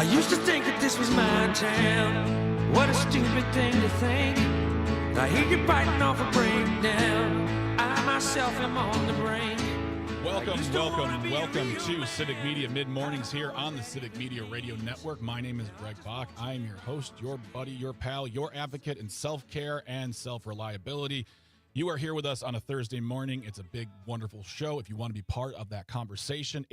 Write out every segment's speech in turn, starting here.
used to think that this was my town. What a stupid thing to think. I hear you biting off a breakdown. I myself am on the brink. Welcome to Civic Media Mid-Mornings here on the Civic Media Radio Network. My name is Greg Bach. I am your host, your buddy, your pal, your advocate in self-care and self-reliability. You are here with us on a Thursday morning. It's a big, wonderful show. If you want to be part of that conversation,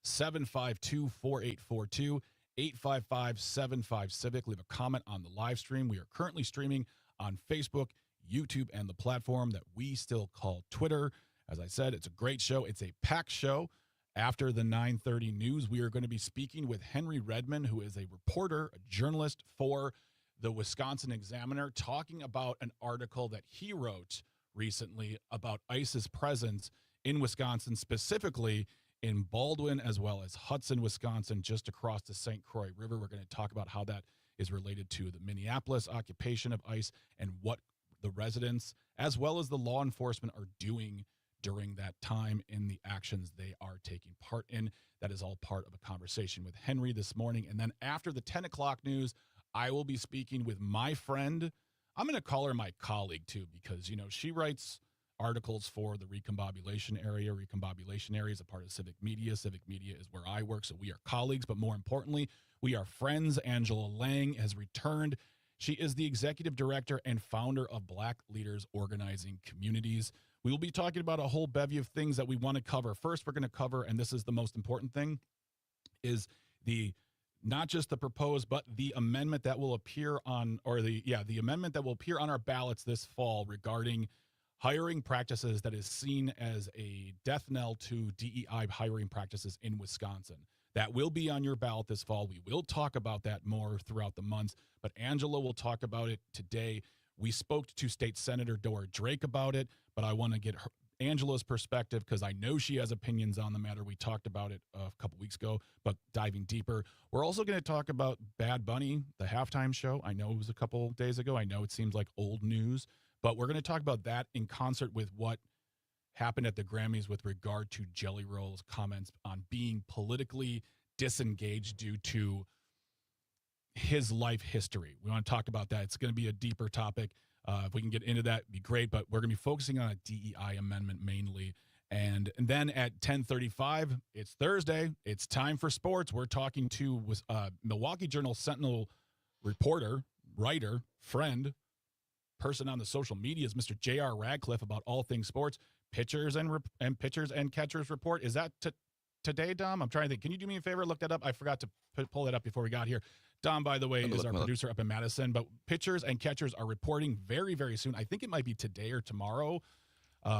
855-752-4842, 855-75-CIVIC. Leave a comment on the live stream. We are currently streaming on Facebook, YouTube, and the platform that we still call Twitter. As I said, it's a great show. It's a packed show. After the 9:30 news, we are going to be speaking with Henry Redmond, who is a reporter, a journalist for the Wisconsin Examiner, talking about an article that he wrote recently about ICE's presence in Wisconsin, specifically in Baldwin as well as Hudson, Wisconsin, just across the St. Croix River. We're going to talk about how that is related to the Minneapolis occupation of ICE and what the residents as well as the law enforcement are doing during that time in the actions they are taking part in. That is all part of a conversation with Henry this morning. And then after the 10 o'clock news, I will be speaking with my friend. I'm going to call her my colleague too, because, you know, she writes articles for the Recombobulation Area. Recombobulation Area is a part of Civic Media. Civic Media is where I work, so we are colleagues, but more importantly, we are friends. Angela Lang has returned. She is the executive director and founder of Black Leaders Organizing Communities. We will be talking about a whole bevy of things that we want to cover. First, we're going to cover, and this is the most important thing, is not just the proposed, but the amendment that will appear on, the amendment that will appear on our ballots this fall regarding hiring practices that is seen as a death knell to DEI hiring practices in Wisconsin. That will be on your ballot this fall. We will talk about that more throughout the months, but Angela will talk about it today. We spoke to State Senator Dora Drake about it, but I want to get Angela's perspective because I know she has opinions on the matter. We talked about it a couple weeks ago, but diving deeper. We're also going to talk about Bad Bunny, the halftime show. I know it was a couple days ago. I know it seems like old news, but we're going to talk about that in concert with what happened at the Grammys with regard to Jelly Roll's comments on being politically disengaged due to his life history. We want to talk about that. It's going to be a deeper topic. If we can get into that, it'd be great, but we're going to be focusing on a DEI amendment mainly. And then at 10:35, it's Thursday. It's time for sports. We're talking to Milwaukee Journal Sentinel reporter, writer, friend, person on the social medias, Mr. J.R. Radcliffe, about all things sports. Pitchers and catchers report. Is that today, Dom? I'm trying to think. Can you do me a favor? Look that up. I forgot to pull that up before we got here. Dom, by the way, is our producer up in Madison. But pitchers and catchers are reporting very, very soon. I think it might be today or tomorrow.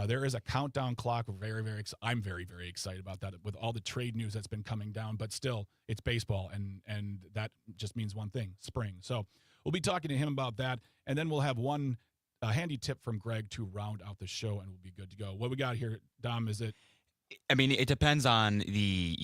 There is a countdown clock. I'm very, very excited about that with all the trade news that's been coming down. But still, it's baseball, and that just means one thing: spring. So we'll be talking to him about that, and then we'll have one handy tip from Greg to round out the show, and we'll be good to go. What we got here, Dom? Is it? I mean, it depends on the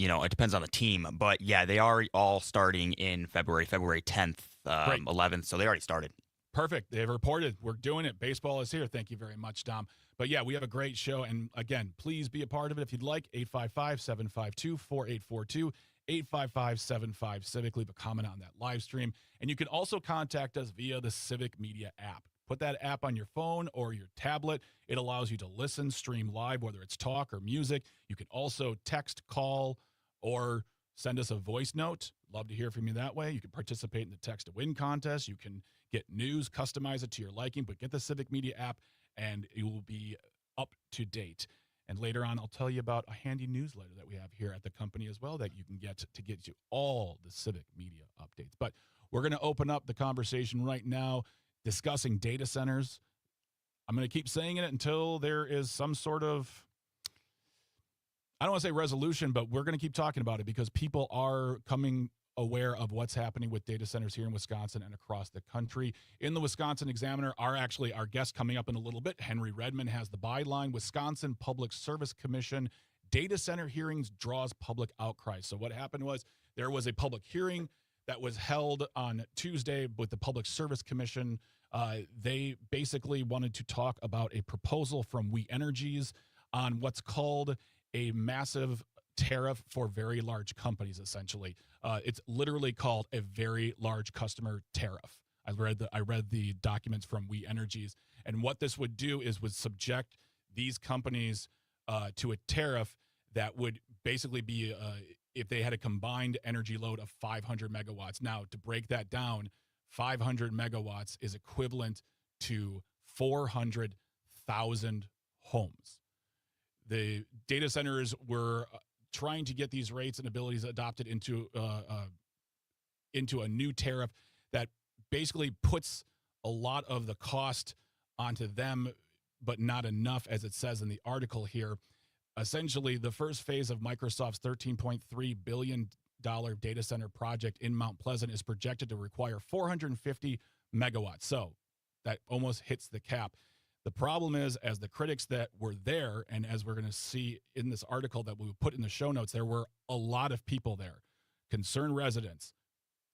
team, but yeah, they are all starting in February 10th, 11th, so they already started. Perfect. They've reported. We're doing it. Baseball is here. Thank you very much, Dom. But yeah, we have a great show, and again, please be a part of it if you'd like. 855-752-4842, 855-75-CIVIC. Leave a comment on that live stream, and you can also contact us via the Civic Media app. Put that app on your phone or your tablet. It allows you to listen, stream live, whether it's talk or music. You can also text, call, or send us a voice note. Love to hear from you that way. You can participate in the Text to Win contest. You can get news, customize it to your liking, but get the Civic Media app, and it will be up to date. And later on, I'll tell you about a handy newsletter that we have here at the company as well that you can get to get you all the Civic Media updates. But we're going to open up the conversation right now, discussing data centers. I'm going to keep saying it until there is some sort of, I don't want to say resolution, but we're going to keep talking about it because people are coming aware of what's happening with data centers here in Wisconsin and across the country. In the Wisconsin Examiner our guest coming up in a little bit, Henry Redmond, has the byline, Wisconsin Public Service Commission, data center hearings draws public outcry. So what happened was there was a public hearing that was held on Tuesday with the Public Service Commission. They basically wanted to talk about a proposal from We Energies on what's called a massive tariff for very large companies, essentially. It's literally called a very large customer tariff. I read the documents from We Energies, and what this would do is would subject these companies to a tariff that would basically be if they had a combined energy load of 500 megawatts. Now, to break that down, 500 megawatts is equivalent to 400,000 homes. The data centers were trying to get these rates and abilities adopted into a new tariff that basically puts a lot of the cost onto them, but not enough, as it says in the article here. Essentially, the first phase of Microsoft's $13.3 billion data center project in Mount Pleasant is projected to require 450 megawatts. So that almost hits the cap. The problem is, as the critics that were there, and as we're going to see in this article that we put in the show notes, there were a lot of people there, concerned residents,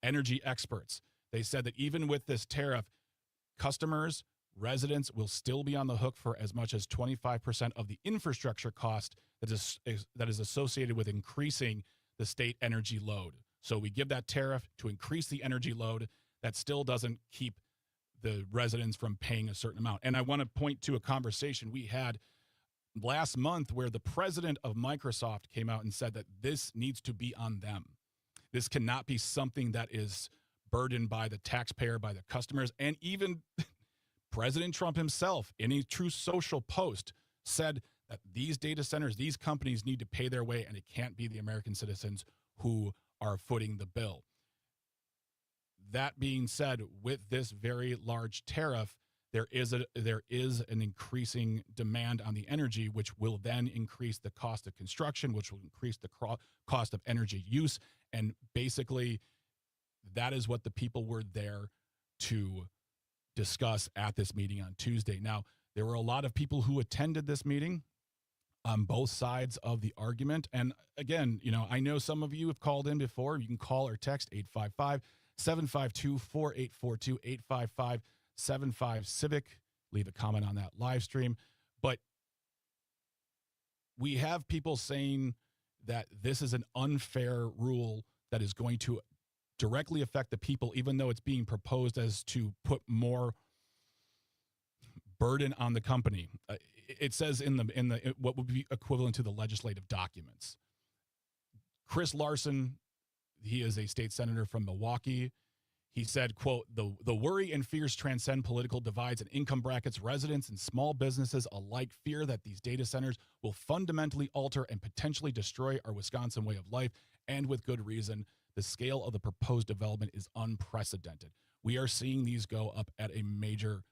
energy experts. They said that even with this tariff, customers, residents will still be on the hook for as much as 25% of the infrastructure cost that is associated with increasing the state energy load. So we give that tariff to increase the energy load. That still doesn't keep the residents from paying a certain amount. And I want to point to a conversation we had last month where the president of Microsoft came out and said that this needs to be on them. This cannot be something that is burdened by the taxpayer, by the customers, and even President Trump himself, in a True Social post, said that these data centers, these companies need to pay their way, and it can't be the American citizens who are footing the bill. That being said, with this very large tariff, there is an increasing demand on the energy, which will then increase the cost of construction, which will increase the cost of energy use, and basically that is what the people were there to discuss at this meeting on Tuesday. Now, there were a lot of people who attended this meeting on both sides of the argument. And again, I know some of you have called in before. You can call or text 855-752-4842, 855-75-CIVIC. Leave a comment on that live stream. But we have people saying that this is an unfair rule that is going to directly affect the people, even though it's being proposed as to put more burden on the company. It says in the what would be equivalent to the legislative documents. Chris Larson, he is a state senator from Milwaukee. He said, quote, the worry and fears transcend political divides and income brackets. Residents and small businesses alike fear that these data centers will fundamentally alter and potentially destroy our Wisconsin way of life, and with good reason. The scale of the proposed development is unprecedented. We are seeing these go up at a major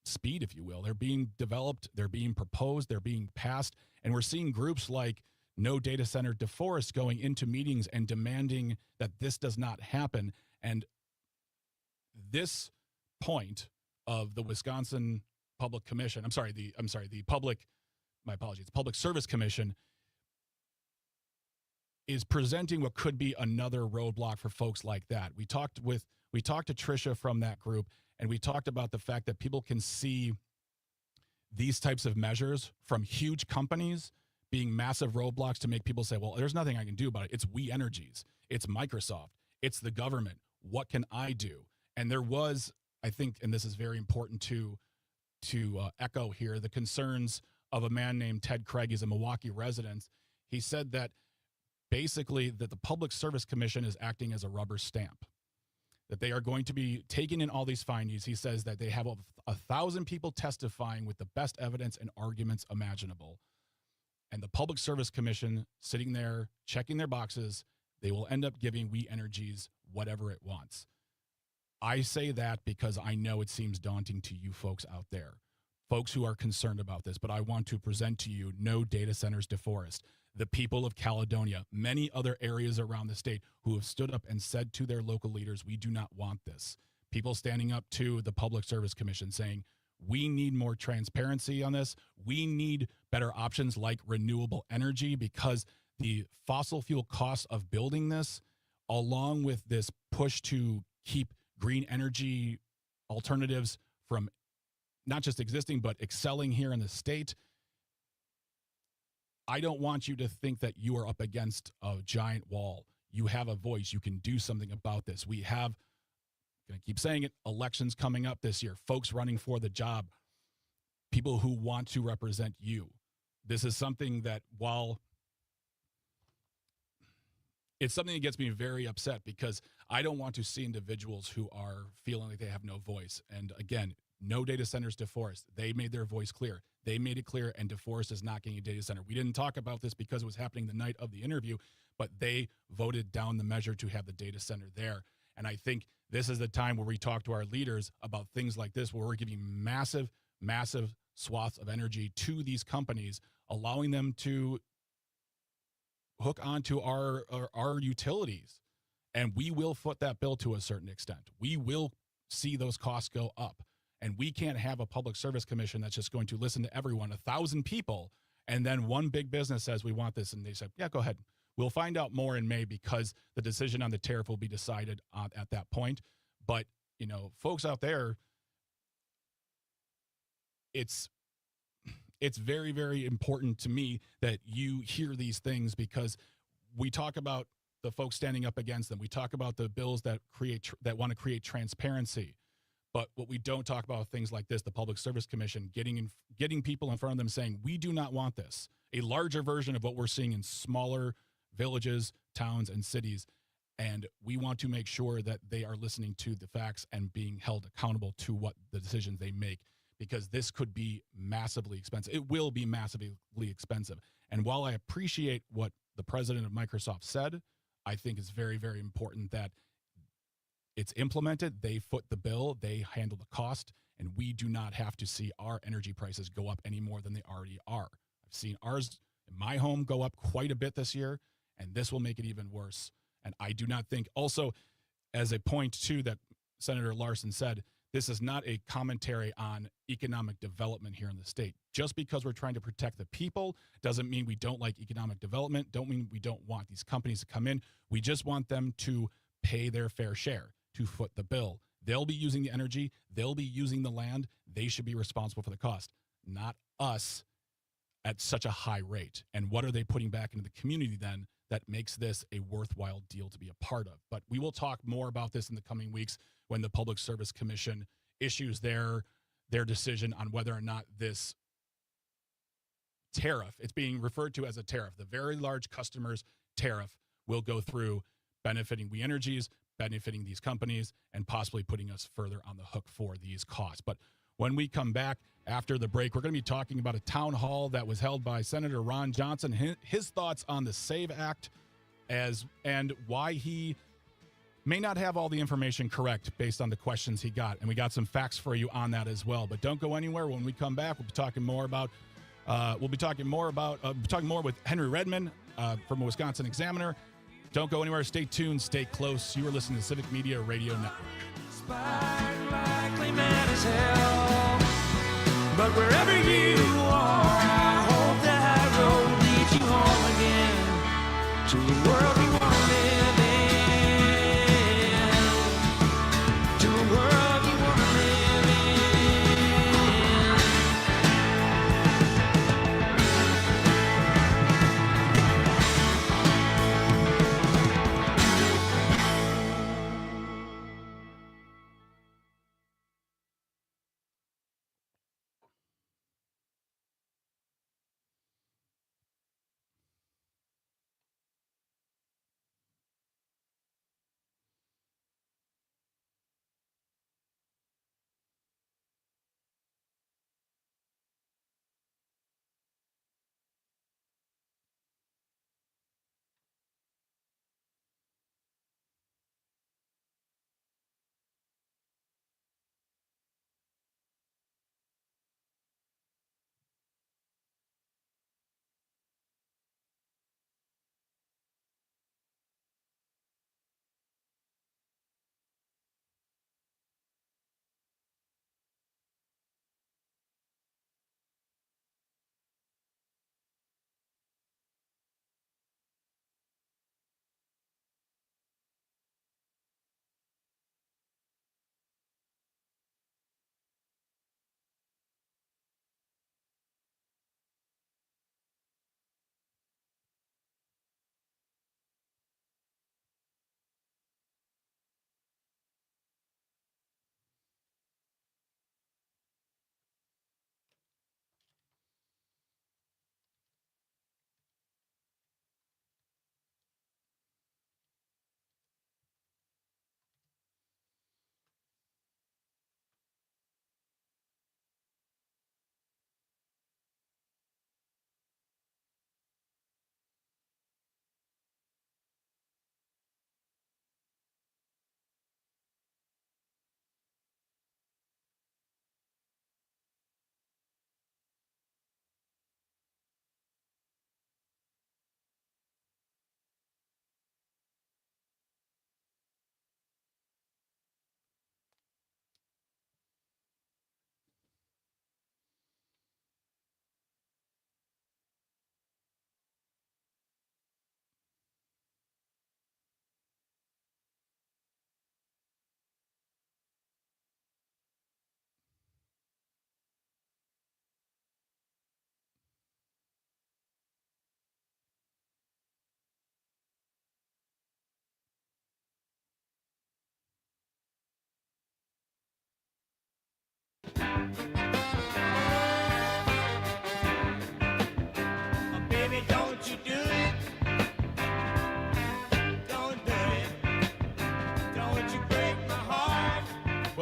speed, if you will. They're being developed, they're being proposed, they're being passed, and we're seeing groups like No Data Center DeForest going into meetings and demanding that this does not happen. And this point of the Wisconsin Public Commission, the Public Service Commission is presenting what could be another roadblock for folks like that. We talked to Tricia from that group, and we talked about the fact that people can see these types of measures from huge companies being massive roadblocks to make people say, well, there's nothing I can do about it. It's We Energies. It's Microsoft. It's the government. What can I do? And there was, I think, and this is very important to echo here, the concerns of a man named Ted Craig. He's a Milwaukee resident. He said that basically that the Public Service Commission is acting as a rubber stamp, that they are going to be taking in all these findings. He says that they have 1,000 people testifying with the best evidence and arguments imaginable. And the Public Service Commission sitting there checking their boxes, they will end up giving We Energies whatever it wants. I say that because I know it seems daunting to you folks out there, folks who are concerned about this, but I want to present to you No Data Centers DeForest, the people of Caledonia, many other areas around the state who have stood up and said to their local leaders, we do not want this. People standing up to the Public Service Commission saying, we need more transparency on this. We need better options like renewable energy, because the fossil fuel costs of building this, along with this push to keep green energy alternatives from not just existing, but excelling here in the state, I don't want you to think that you are up against a giant wall. You have a voice. You can do something about this. We have, I'm going to keep saying it, elections coming up this year, folks running for the job, people who want to represent you. This is something that, while it's something that gets me very upset, because I don't want to see individuals who are feeling like they have no voice. And again, no data centers DeForest. They made their voice clear. They made it clear, and DeForest is not getting a data center. We didn't talk about this because it was happening the night of the interview, but they voted down the measure to have the data center there. And I think this is the time where we talk to our leaders about things like this, where we're giving massive, massive swaths of energy to these companies, allowing them to hook onto our utilities. And we will foot that bill to a certain extent. We will see those costs go up. And we can't have a public service commission that's just going to listen to everyone, 1,000 people, and then one big business says we want this, and they say, yeah, go ahead. We'll find out more in May, because the decision on the tariff will be decided at that point. But, folks out there, it's very, very important to me that you hear these things, because we talk about the folks standing up against them. We talk about the bills that want to create transparency. But what we don't talk about are things like this, the Public Service Commission, getting people in front of them saying, we do not want this. A larger version of what we're seeing in smaller villages, towns, and cities. And we want to make sure that they are listening to the facts and being held accountable to what the decisions they make, because this could be massively expensive. It will be massively expensive. And while I appreciate what the president of Microsoft said, I think it's very, very important that it's implemented. They foot the bill, they handle the cost, and we do not have to see our energy prices go up any more than they already are. I've seen ours in my home go up quite a bit this year, and this will make it even worse. And I do not think, also, as a point too that Senator Larson said, this is not a commentary on economic development here in the state. Just because we're trying to protect the people doesn't mean we don't like economic development, don't mean we don't want these companies to come in. We just want them to pay their fair share, to foot the bill. They'll be using the energy. They'll be using the land. They should be responsible for the cost, not us at such a high rate. And what are they putting back into the community then that makes this a worthwhile deal to be a part of? But we will talk more about this in the coming weeks when the Public Service Commission issues their decision on whether or not this tariff, it's being referred to as a tariff, the very large customers tariff, will go through, benefiting We Energies, benefiting these companies, and possibly putting us further on the hook for these costs. But when we come back after the break, we're going to be talking about a town hall that was held by Senator Ron Johnson, his thoughts on the SAVE Act, and why he may not have all the information correct based on the questions he got. And we got some facts for you on that as well. But don't go anywhere. When we come back, we'll be talking more with Henry Redmond from Wisconsin Examiner. Don't go anywhere. Stay tuned. Stay close. You are listening to Civic Media Radio Network. But wherever you are, I hope that road leads you home again to the world we want to live in, to a world you want to live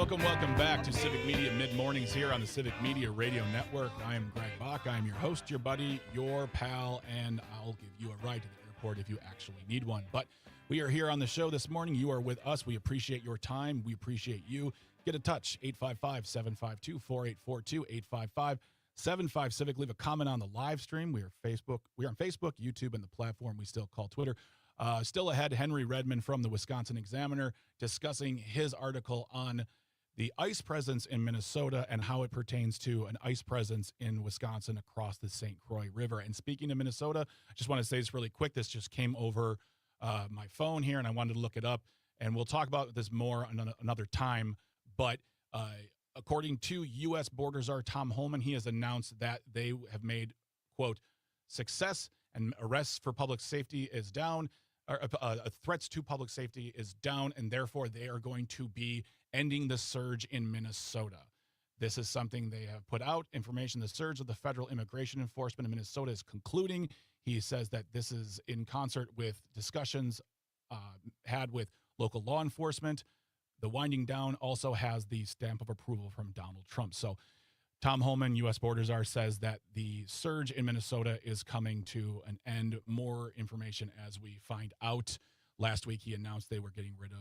Welcome back to Civic Media Mid-Mornings here on the Civic Media Radio Network. I am Greg Bach. I am your host, your buddy, your pal, and I'll give you a ride to the airport if you actually need one. But we are here on the show this morning. You are with us. We appreciate your time. We appreciate you. Get in touch, 855-752-4842, 855-75-CIVIC. Leave a comment on the live stream. We are on Facebook, YouTube, and the platform we still call Twitter. Still ahead, Henry Redmond from the Wisconsin Examiner discussing his article on the ice presence in Minnesota and how it pertains to an ice presence in Wisconsin across the St. Croix River. And speaking of Minnesota, I just want to say this really quick. This just came over my phone here, and I wanted to look it up. And we'll talk about this more another time. But according to U.S. Border Czar Tom Homan, he has announced that they have made, quote, success and arrests for public safety is down. Threats to public safety is down, and therefore they are going to be ending the surge in Minnesota. This is something they have put out, information. The surge of the federal immigration enforcement in Minnesota is concluding. He says that this is in concert with discussions had with local law enforcement. The winding down also has the stamp of approval from Donald Trump. So Tom Homan, U.S. Border Czar, says that the surge in Minnesota is coming to an end. More information as we find out. Last week, he announced they were getting rid of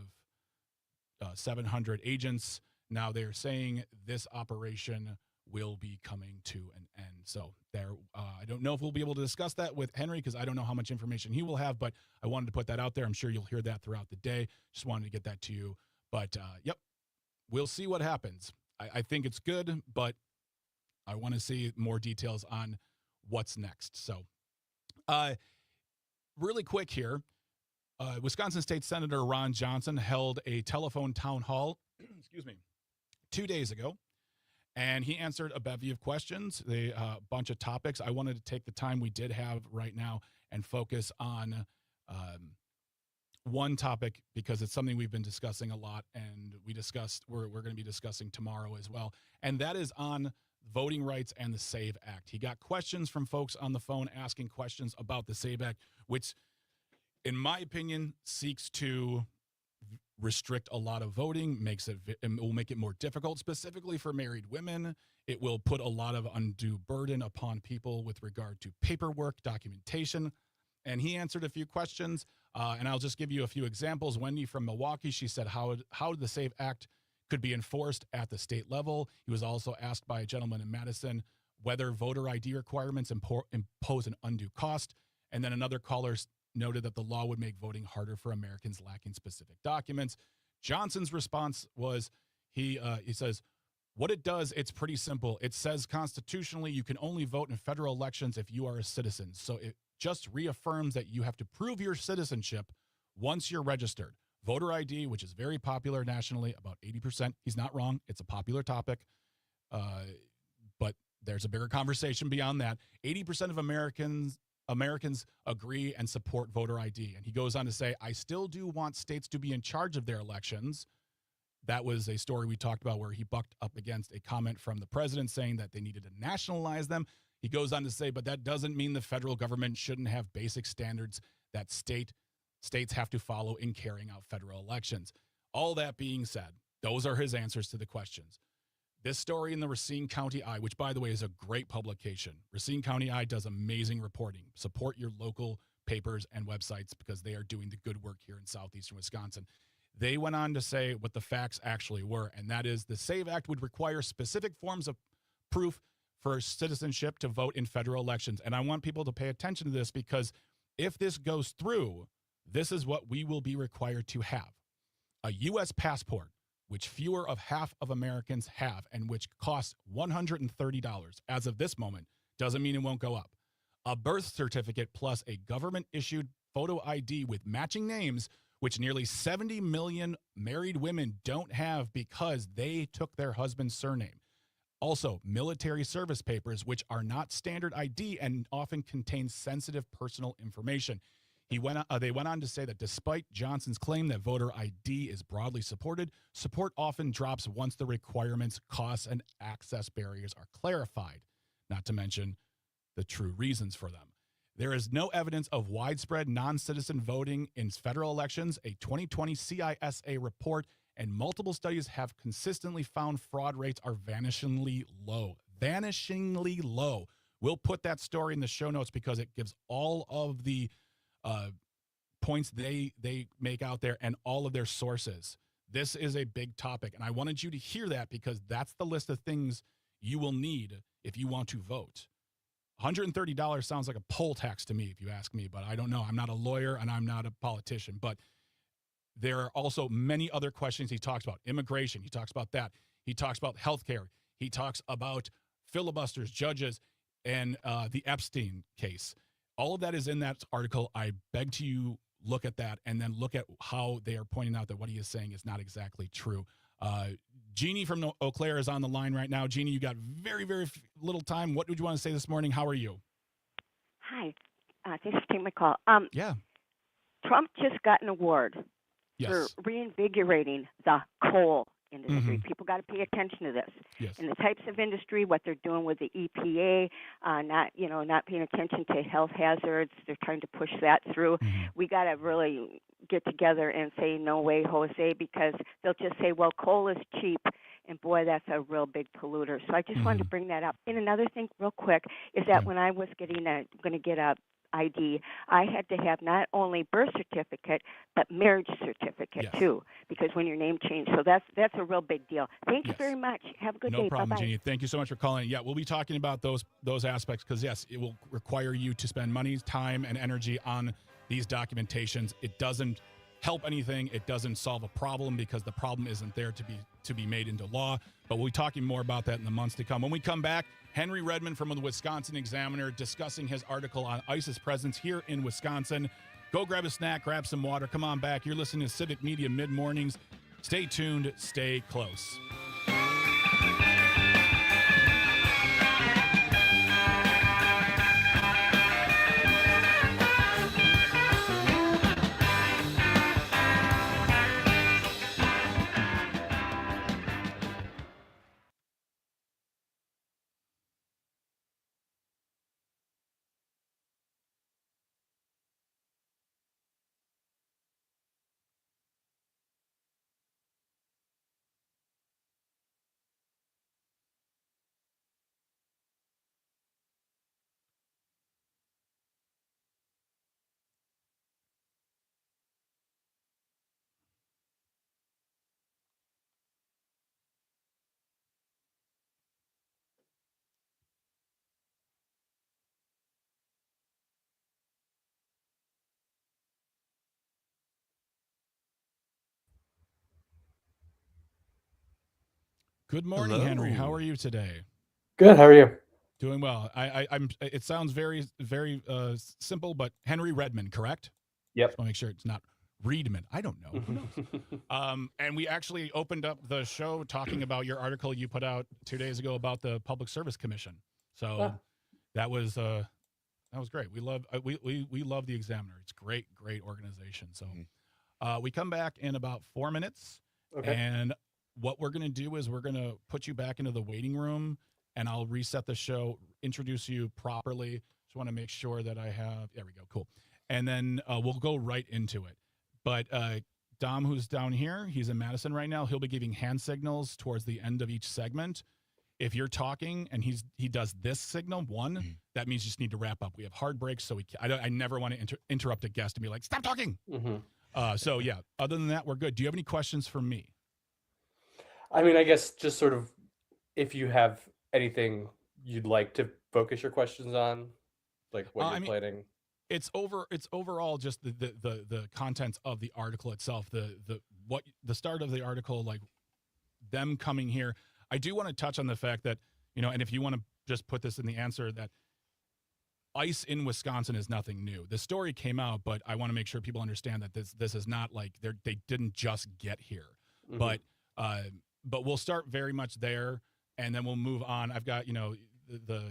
700 agents. Now they're saying this operation will be coming to an end. So I don't know if we'll be able to discuss that with Henry because I don't know how much information he will have, but I wanted to put that out there. I'm sure you'll hear that throughout the day. Just wanted to get that to you. But, yep, we'll see what happens. I think it's good, but I want to see more details on what's next. So really quick here, Wisconsin State Senator Ron Johnson held a telephone town hall, 2 days ago, and he answered a bevy of questions, a bunch of topics. I wanted to take the time we did have right now and focus on one topic because it's something we've been discussing a lot, and we're going to be discussing tomorrow as well, and that is on voting rights and the SAVE Act. He got questions from folks on the phone asking questions about the SAVE Act, which, in my opinion, seeks to restrict a lot of voting, will make it more difficult, specifically for married women. It will put a lot of undue burden upon people with regard to paperwork, documentation. And he answered a few questions, and I'll just give you a few examples. Wendy from Milwaukee, she said how the SAVE Act could be enforced at the state level. He was also asked by a gentleman in Madison whether voter ID requirements impose an undue cost. And then another caller noted that the law would make voting harder for Americans lacking specific documents. Johnson's response was, he says, what it does, it's pretty simple. It says constitutionally you can only vote in federal elections if you are a citizen. So it just reaffirms that you have to prove your citizenship once you're registered. Voter ID, which is very popular nationally, about 80%. He's not wrong. It's a popular topic. But there's a bigger conversation beyond that. 80% of Americans agree and support voter ID. And he goes on to say, I still do want states to be in charge of their elections. That was a story we talked about where he bucked up against a comment from the president saying that they needed to nationalize them. He goes on to say, but that doesn't mean the federal government shouldn't have basic standards that states have to follow in carrying out federal elections. All that being said, those are his answers to the questions. This story in the Racine County Eye, which, by the way, is a great publication. Racine County Eye does amazing reporting. Support your local papers and websites because they are doing the good work here in southeastern Wisconsin. They went on to say what the facts actually were, and that is the SAVE Act would require specific forms of proof for citizenship to vote in federal elections. And I want people to pay attention to this because if this goes through, this is what we will be required to have. A U.S. passport, which fewer of half of Americans have and which costs $130 as of this moment, doesn't mean it won't go up. A birth certificate plus a government-issued photo ID with matching names, which nearly 70 million married women don't have because they took their husband's surname. Also, military service papers, which are not standard ID and often contain sensitive personal information. They went on to say that despite Johnson's claim that voter ID is broadly supported, support often drops once the requirements, costs, and access barriers are clarified, not to mention the true reasons for them. There is no evidence of widespread non-citizen voting in federal elections. A 2020 CISA report and multiple studies have consistently found fraud rates are vanishingly low. Vanishingly low. We'll put that story in the show notes because it gives all of the points they make out there and all of their sources. This is a big topic, and I wanted you to hear that because that's the list of things you will need if you want to vote. $130 sounds like a poll tax to me, if you ask me, but I don't know. I'm not a lawyer and I'm not a politician, but there are also many other questions he talks about. Immigration, he talks about that. He talks about healthcare. He talks about filibusters, judges, and the Epstein case. All of that is in that article. I beg to you, look at that and then look at how they are pointing out that what he is saying is not exactly true. Jeannie from Eau Claire is on the line right now. Jeannie, you got very, very little time. What would you want to say this morning? How are you? Hi. Thanks for taking my call. Yeah. Trump just got an award Yes. for reinvigorating the coal industry. Mhm. People got to pay attention to this. Yes. And the types of industry, what they're doing with the EPA, not paying attention to health hazards. They're trying to push that through. Mhm. We got to really get together and say, no way, Jose, because they'll just say, well, coal is cheap. And boy, that's a real big polluter. So I just wanted to bring that up. And another thing, real quick, is that when I was going to get a ID, I had to have not only birth certificate but marriage certificate too, because when your name changed. So that's a real big deal. Thank you very much. Have a good day. No problem, Bye-bye. Jeannie. Thank you so much for calling. Yeah, we'll be talking about those aspects because yes, it will require you to spend money, time, and energy on these documentations. It doesn't help anything. It doesn't solve a problem because the problem isn't there to be made into law. But we'll be talking more about that in the months to come. When we come back, Henry Redmond from the Wisconsin Examiner discussing his article on ISIS presence here in Wisconsin. Go grab a snack, grab some water. Come on back. You're listening to Civic Media Mid-Mornings. Stay tuned. Stay close. Good morning, Henry. How are you today? Good. How are you? Doing well. I'm. It sounds very, very simple, but Henry Redmond, correct? Yep. Just want to make sure it's not Reedman. I don't know. Who knows? And we actually opened up the show talking about your article you put out 2 days ago about the Public Service Commission. So that was great. We love we love the Examiner. It's great organization. So we come back in about 4 minutes, and what we're going to do is we're going to put you back into the waiting room, and I'll reset the show, introduce you properly. Just want to make sure that I have. There we go. Cool. And then we'll go right into it. But Dom, who's down here, he's in Madison right now. He'll be giving hand signals towards the end of each segment. If you're talking and he does this signal, that means you just need to wrap up. We have hard breaks, so I never want to interrupt a guest and be like, stop talking. So, yeah, other than that, we're good. Do you have any questions for me? I mean, I guess just sort of if you have anything you'd like to focus your questions on, like what you're planning. It's overall just the contents of the article itself, the start of the article, like them coming here. I do want to touch on the fact that, and if you want to just put this in the answer, that ICE in Wisconsin is nothing new. The story came out, but I want to make sure people understand that this is not like they didn't just get here. But we'll start very much there, and then we'll move on. I've got, the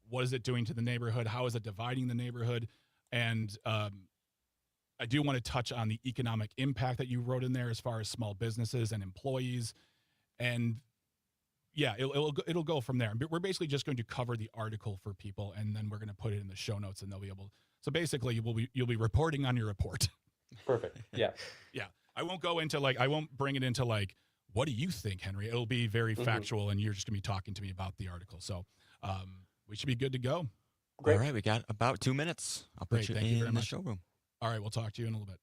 what is it doing to the neighborhood? How is it dividing the neighborhood? And I do want to touch on the economic impact that you wrote in there as far as small businesses and employees. And yeah, it'll go from there. We're basically just going to cover the article for people, and then we're going to put it in the show notes, and they'll be able. So basically, you'll be reporting on your report. Perfect. Yeah. Yeah. I won't go into like, I won't bring it into like, what do you think, Henry? It'll be very factual, and you're just gonna be talking to me about the article. So we should be good to go. All Great. right, we got about 2 minutes. I'll put Great, you thank you very in the much. showroom. All right, we'll talk to you in a little bit.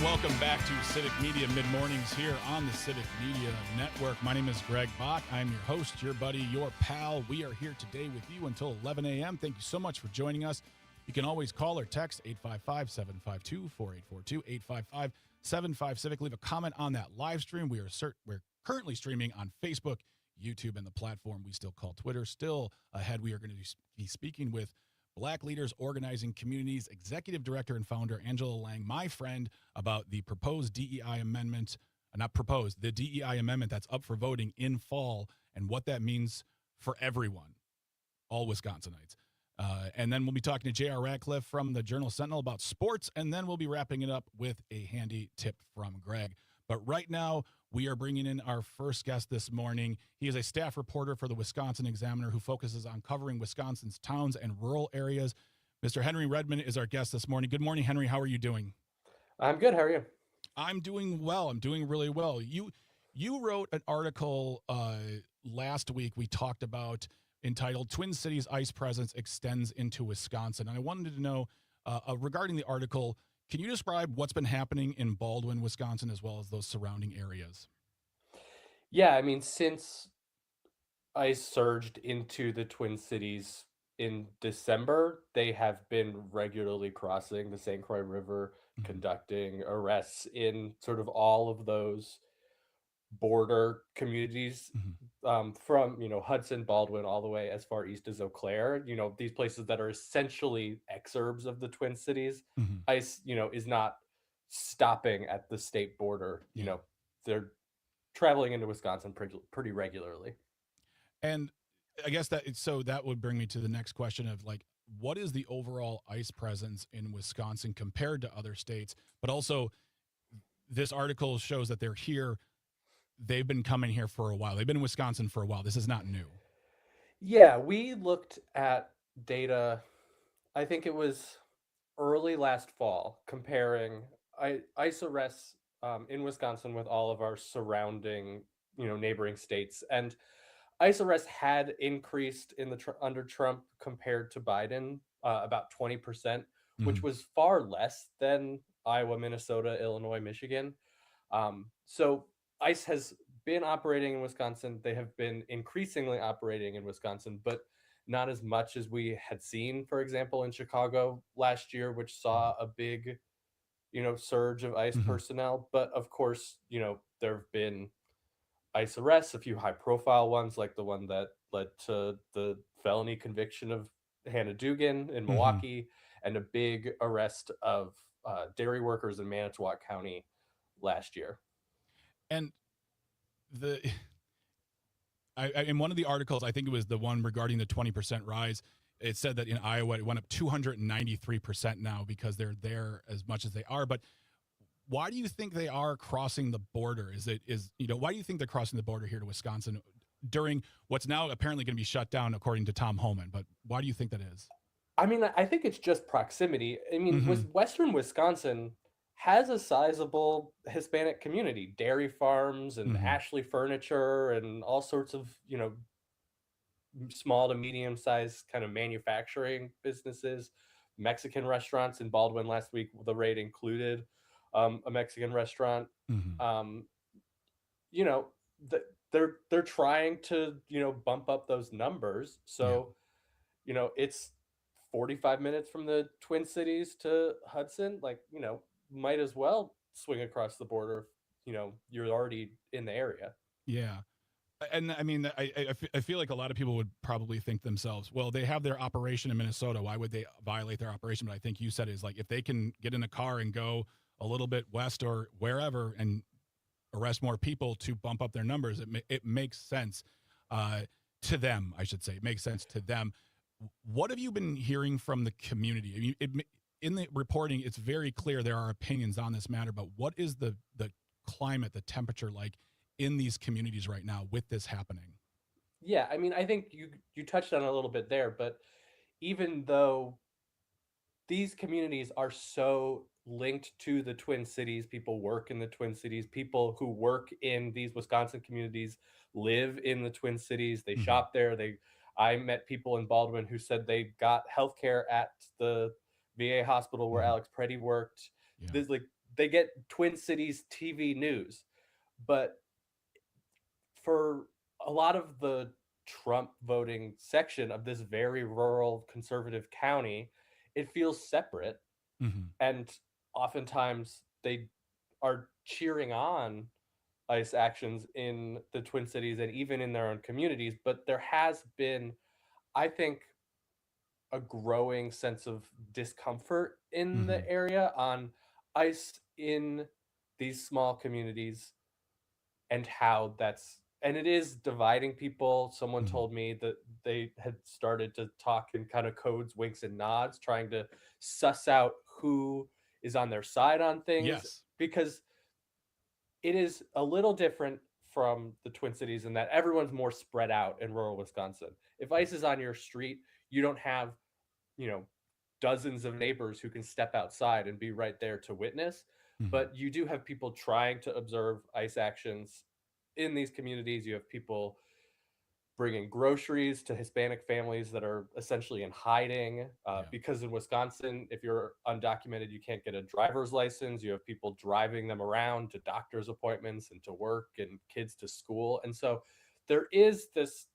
Welcome back to Civic Media Mid-Mornings here on the Civic Media Network. My name is Greg Bach. I'm your host, your buddy, your pal. We are here today with you until 11 a.m. Thank you so much for joining us. You can always call or text 855-752-4842, 855-75-CIVIC. Leave a comment on that live stream. We're currently streaming on Facebook, YouTube, and the platform we still call Twitter. Still ahead, we are going to be speaking with Black Leaders Organizing Communities Executive Director and Founder Angela Lang, my friend, about the proposed DEI amendment, the DEI amendment that's up for voting in fall and what that means for everyone, all Wisconsinites. And then we'll be talking to J.R. Radcliffe from the Journal Sentinel about sports, and then we'll be wrapping it up with a handy tip from Greg. But right now, we are bringing in our first guest this morning. He is a staff reporter for the Wisconsin Examiner who focuses on covering Wisconsin's towns and rural areas. Mr. Henry Redmond is our guest this morning. Good morning, Henry. How are you doing? I'm good. How are you? I'm doing well. I'm doing really well. You wrote an article last week we talked about entitled Twin Cities Ice Presence Extends into Wisconsin. And I wanted to know regarding the article, can you describe what's been happening in Baldwin, Wisconsin, as well as those surrounding areas? Yeah, I mean, since ice surged into the Twin Cities in December, they have been regularly crossing the St. Croix River, conducting arrests in sort of all of those border communities, from Hudson, Baldwin, all the way as far east as Eau Claire. These places that are essentially exurbs of the Twin Cities. ICE, is not stopping at the state border. They're traveling into Wisconsin pretty regularly. And I guess that would bring me to the next question of like, what is the overall ICE presence in Wisconsin compared to other states? But also, this article shows that they're here. They've been coming here for a while. They've been in Wisconsin for a while. This is not new. Yeah, we looked at data, I think it was early last fall, comparing ICE arrests in Wisconsin with all of our surrounding, neighboring states. And ICE arrests had increased in the under Trump compared to Biden, about 20%, which Mhm. was far less than Iowa, Minnesota, Illinois, Michigan. So ICE has been operating in Wisconsin. They have been increasingly operating in Wisconsin, but not as much as we had seen, for example, in Chicago last year, which saw a big, surge of ICE Mhm. personnel. But of course, there have been ICE arrests, a few high profile ones, like the one that led to the felony conviction of Hannah Dugan in Mhm. Milwaukee, and a big arrest of dairy workers in Manitowoc County last year. And the in one of the articles, I think it was the one regarding the 20% rise, it said that in Iowa it went up 293% now because they're there as much as they are. But why do you think they are crossing the border? Why do you think they're crossing the border here to Wisconsin during what's now apparently going to be shut down according to Tom Homan? But why do you think that is? I mean, I think it's just proximity. I mean, Mm-hmm. Western Wisconsin has a sizable Hispanic community, dairy farms and Mm-hmm. Ashley Furniture and all sorts of, small to medium sized kind of manufacturing businesses, Mexican restaurants in Baldwin last week. The raid included a Mexican restaurant. Mm-hmm. Um, you know, they're trying to bump up those numbers. Yeah. So it's 45 minutes from the Twin Cities to Hudson. Like might as well swing across the border. You're already in the area. Yeah. And I mean, I feel like a lot of people would probably think themselves, well, they have their operation in Minnesota. Why would they violate their operation? But I think you said is like if they can get in a car and go a little bit west or wherever and arrest more people to bump up their numbers, it makes sense to them. I should say it makes sense to them. What have you been hearing from the community? I mean, in the reporting, it's very clear there are opinions on this matter. But what is the climate, the temperature like in these communities right now with this happening? Yeah, I mean, I think you touched on it a little bit there, but even though these communities are so linked to the Twin Cities, people work in the Twin Cities, people who work in these Wisconsin communities live in the Twin Cities, they Mm-hmm. shop there. I met people in Baldwin who said they got healthcare at the VA hospital where Mm-hmm. Alex Preddy worked. Yeah. There's like they get Twin Cities TV news, but for a lot of the Trump voting section of this very rural conservative county, it feels separate. Mm-hmm. And oftentimes they are cheering on ICE actions in the Twin Cities and even in their own communities. But there has been, I think, a growing sense of discomfort in Mm-hmm. the area on ICE in these small communities and how that's and it is dividing people. Someone Mm-hmm. told me that they had started to talk in kind of codes, winks and nods, trying to suss out who is on their side on things, Yes. because it is a little different from the Twin Cities in that everyone's more spread out in rural Wisconsin. If ICE is on your street, you don't have, you know, dozens of neighbors who can step outside and be right there to witness. Mm-hmm. But you do have people trying to observe ICE actions in these communities. You have people bringing groceries to Hispanic families that are essentially in hiding Yeah. because in Wisconsin, if you're undocumented, you can't get a driver's license. You have people driving them around to doctor's appointments and to work and kids to school. And so there is this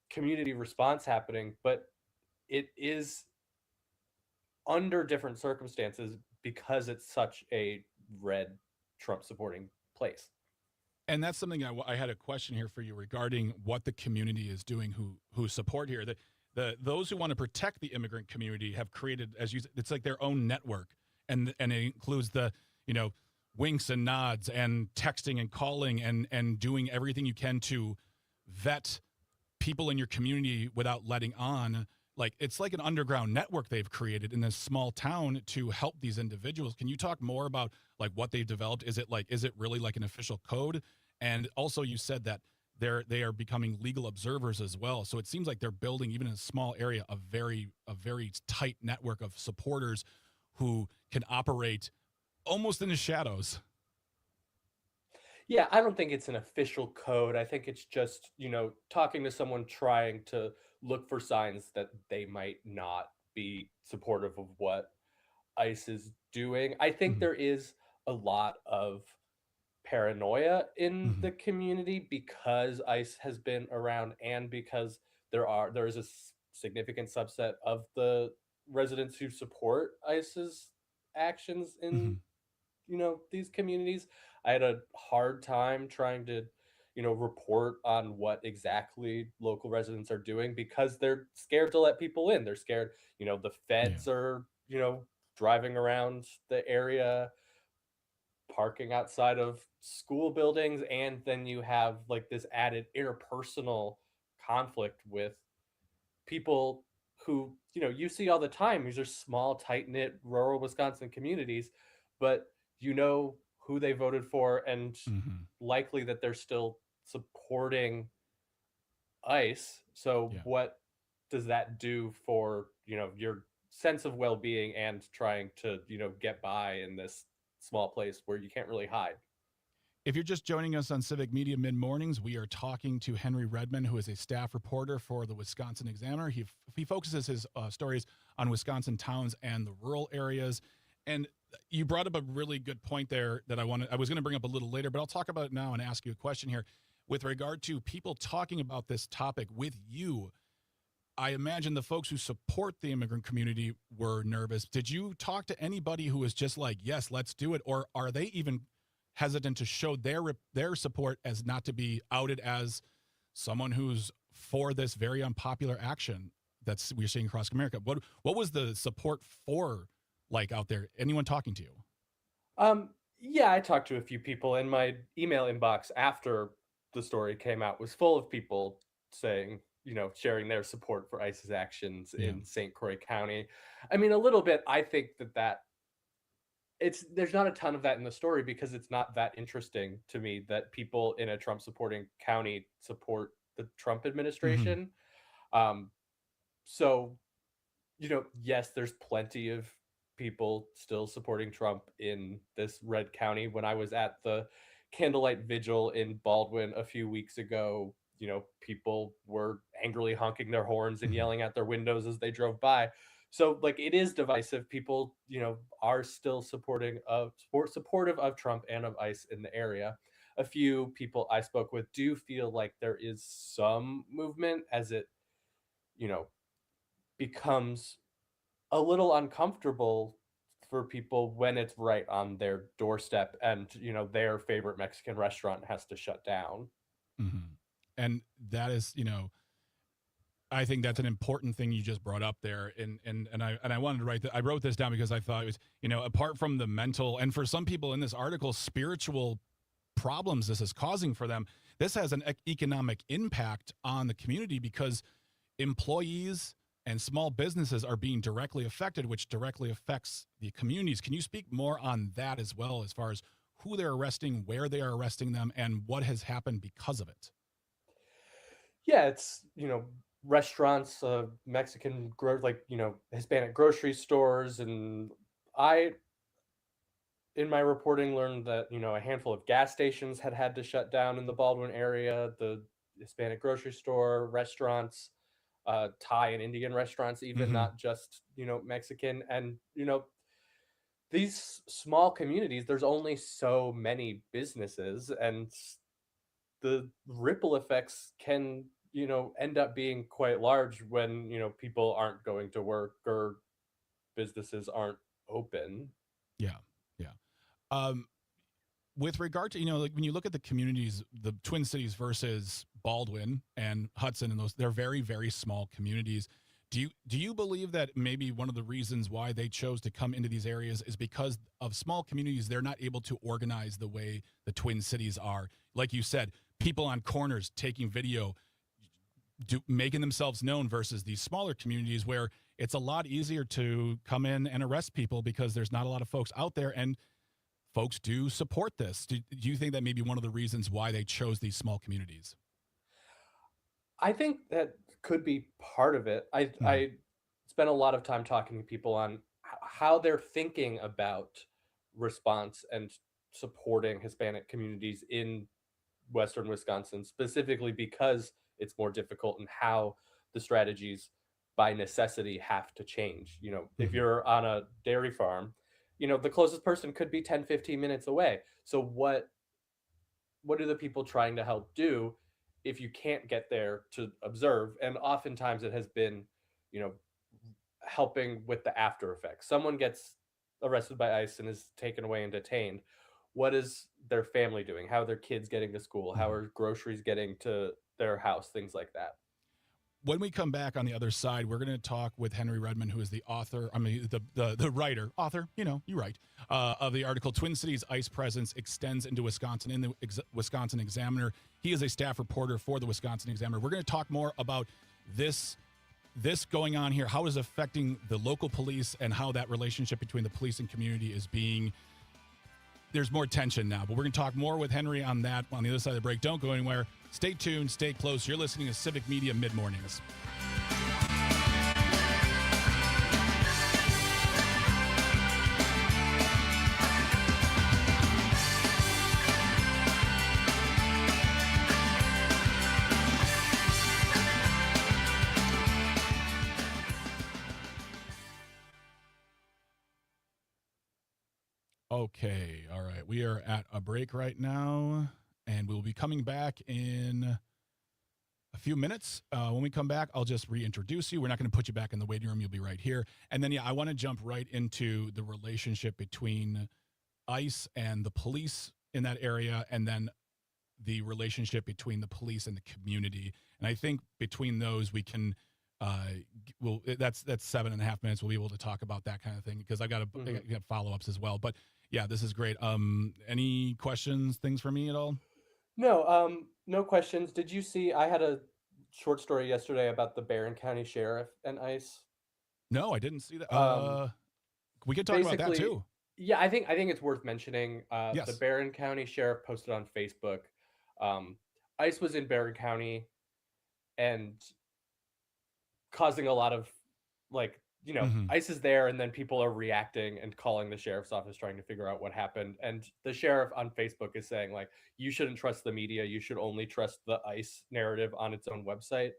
community response happening, but it is under different circumstances because it's such a red Trump supporting place. And that's something I had a question here for you regarding what the community is doing who support here. Those who want to protect the immigrant community have created, as you said, it's like their own network, and it includes the winks and nods and texting and calling and doing everything you can to vet people in your community without letting on. Like it's like an underground network they've created in this small town to help these individuals. Can you talk more about like what they've developed? Is it really like an official code? And also you said that they are becoming legal observers as well. So it seems like they're building, even in a small area, a very tight network of supporters who can operate almost in the shadows. Yeah, I don't think it's an official code. I think it's just, talking to someone trying to look for signs that they might not be supportive of what ICE is doing. I think Mhm. there is a lot of paranoia in Mhm. the community because ICE has been around and because there is a significant subset of the residents who support ICE's actions in, Mhm. these communities. I had a hard time trying to, report on what exactly local residents are doing because they're scared to let people in. They're scared, the Yeah. feds are, driving around the area, parking outside of school buildings, and then you have like this added interpersonal conflict with people who, you see all the time. These are small, tight-knit rural Wisconsin communities, but you know who they voted for and Mhm. likely that they're still supporting ICE. So Yeah. what does that do for, your sense of well-being and trying to, get by in this small place where you can't really hide? If you're just joining us on Civic Media Mid Mornings, we are talking to Henry Redman, who is a staff reporter for the Wisconsin Examiner. He focuses his stories on Wisconsin towns and the rural areas. And you brought up a really good point there that I was going to bring up a little later, but I'll talk about it now and ask you a question here with regard to people talking about this topic with you. I imagine the folks who support the immigrant community were nervous. Did you talk to anybody who was just like, "Yes, let's do it," or are they even hesitant to show their support as not to be outed as someone who's for this very unpopular action that's we're seeing across America? What was the support for like out there? Anyone talking to you? Um, yeah, I talked to a few people, and my email inbox after the story came out was full of people saying, sharing their support for ICE's actions Yeah. in St. Croix County. I mean, a little bit, I think that there's not a ton of that in the story because it's not that interesting to me that people in a Trump supporting county support the Trump Hmm. administration. Um, so yes, there's plenty of people still supporting Trump in this red county. When I was at the candlelight vigil in Baldwin a few weeks ago, people were angrily honking their horns and Hmm. yelling out their windows as they drove by. So like it is divisive. People, are still supportive of Trump and of ICE in the area. A few people I spoke with do feel like there is some movement as it, you know, becomes a little uncomfortable for people when it's right on their doorstep and their favorite Mexican restaurant has to shut down. Hmm. And that is, I think that's an important thing you just brought up there, and I wanted to write that. I wrote this down because I thought it was, apart from the mental, and for some people in this article, spiritual problems this is causing for them. This has an economic impact on the community because employees and small businesses are being directly affected, which directly affects the communities. Can you speak more on that as well, as far as who they're arresting, where they are arresting them, and what has happened because of it? Yeah, it's restaurants, Mexican like Hispanic grocery stores, and I in my reporting learned that a handful of gas stations had to shut down in the Baldwin area. The Hispanic grocery store, restaurants, Thai and Indian restaurants, even Mm-hmm. not just Mexican, and these small communities, there's only so many businesses, and the ripple effects can, end up being quite large when, people aren't going to work or businesses aren't open. Yeah, yeah. Um, with regard to, like when you look at the communities, the Twin Cities versus Baldwin and Hudson, and those, they're very, very small communities. Do you believe that maybe one of the reasons why they chose to come into these areas is because of small communities? They're not able to organize the way the Twin Cities are. Like you said, people on corners taking video, making themselves known, versus these smaller communities where it's a lot easier to come in and arrest people because there's not a lot of folks out there, and folks do support this. Do you think that may be one of the reasons why they chose these small communities? I think that could be part of it. I Mhm. I spent a lot of time talking to people on how they're thinking about response and supporting Hispanic communities in Western Wisconsin, specifically because it's more difficult and how the strategies by necessity have to change. If you're on a dairy farm, the closest person could be 10, 15 minutes away. So what are the people trying to help do if you can't get there to observe? And oftentimes it has been, you know, helping with the after effects. Someone gets arrested by ICE and is taken away and detained. What is their family doing? How are their kids getting to school? How are groceries getting to their house? Things like that. When we come back on the other side, we're going to talk with Henry Redmond, who is the author, the writer, you write, of the article, Twin Cities ICE Presence Extends into Wisconsin in the Wisconsin Examiner. He is a staff reporter for the Wisconsin Examiner. We're going to talk more about this going on here, how it is affecting the local police and how that relationship between the police and community is there's more tension now. But we're going to talk more with Henry on that on the other side of the break. Don't go anywhere. Stay tuned. Stay close. You're listening to Civic Media Mid-Mornings. Okay. All right. We are at a break right now, and we'll be coming back in a few minutes. When we come back, I'll just reintroduce you. We're not going to put you back in the waiting room. You'll be right here. And then, I want to jump right into the relationship between ICE and the police in that area, and then the relationship between the police and the community. And I think between those, we can that's 7.5 minutes. We'll be able to talk about that kind of thing, because I got follow-ups as well. But yeah, this is great. Any questions, things for me at all? No, no questions. Did you see, I had a short story yesterday about the Barron County Sheriff and ICE. No, I didn't see that. We could talk about that too. Yeah, I think it's worth mentioning. Yes. The Barron County Sheriff posted on Facebook. ICE was in Barron County and causing a lot of ICE is there, and then people are reacting and calling the sheriff's office trying to figure out what happened. And the sheriff on Facebook is saying, you shouldn't trust the media. You should only trust the ICE narrative on its own website.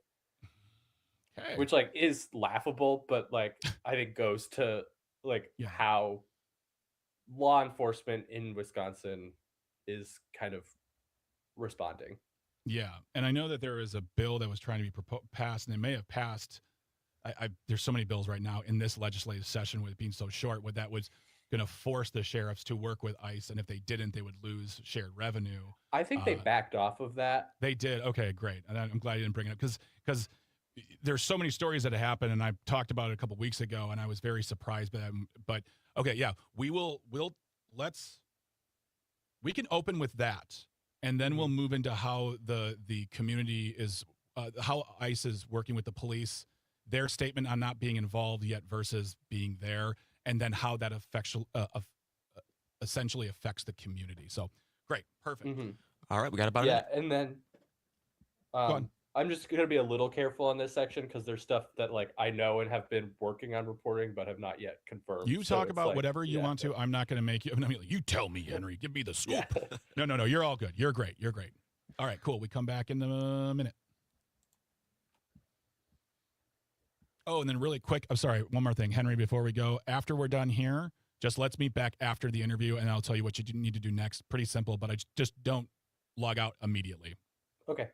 Okay. Which is laughable, but I think goes to how law enforcement in Wisconsin is kind of responding. Yeah. And I know that there is a bill that was trying to be passed, and it may have passed. There's so many bills right now in this legislative session, with it being so short, where that was going to force the sheriffs to work with ICE, and if they didn't, they would lose shared revenue. I think they backed off of that. They did. Okay, great. And I'm glad you didn't bring it up, because there's so many stories that have happened, and I talked about it a couple weeks ago, and I was very surprised by them. But okay, yeah, we can open with that, and then we'll move into how the community is, how ICE is working with the police, their statement on not being involved yet versus being there, and then how that essentially affects the community. So great. Perfect. Mm-hmm. All right. We got about it. And then I'm just going to be a little careful on this section, because there's stuff that I know and have been working on reporting, but have not yet confirmed. You talk about whatever you want to. I'm not going to make you. I'm not gonna be like, you tell me, Henry. Give me the scoop. Yeah. No. You're all good. You're great. All right, cool. We come back in a minute. Oh, and then really quick, I'm sorry, one more thing, Henry, before we go. After we're done here, just let's meet back after the interview, and I'll tell you what you need to do next. Pretty simple, but I just don't log out immediately. Okay.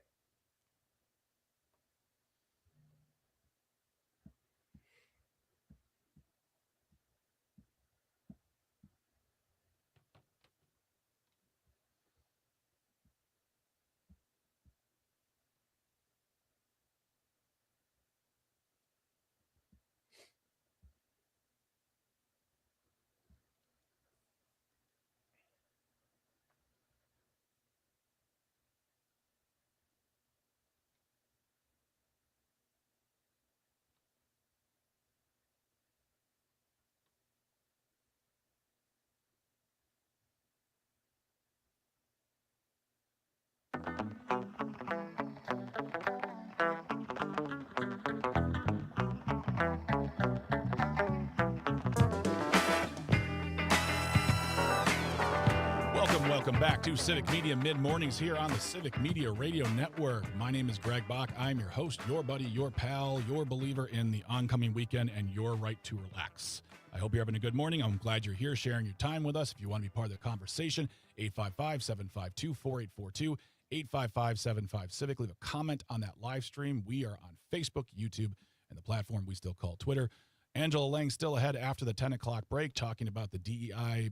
Welcome back to Civic Media Mid-Mornings here on the Civic Media Radio Network. My name is Greg Bach. I'm your host, your buddy, your pal, your believer in the oncoming weekend and your right to relax. I hope you're having a good morning. I'm glad you're here sharing your time with us. If you want to be part of the conversation, 855-752-4842, 855-75-CIVIC. Leave a comment on that live stream. We are on Facebook, YouTube, and the platform we still call Twitter. Angela Lang still ahead after the 10 o'clock break, talking about the DEI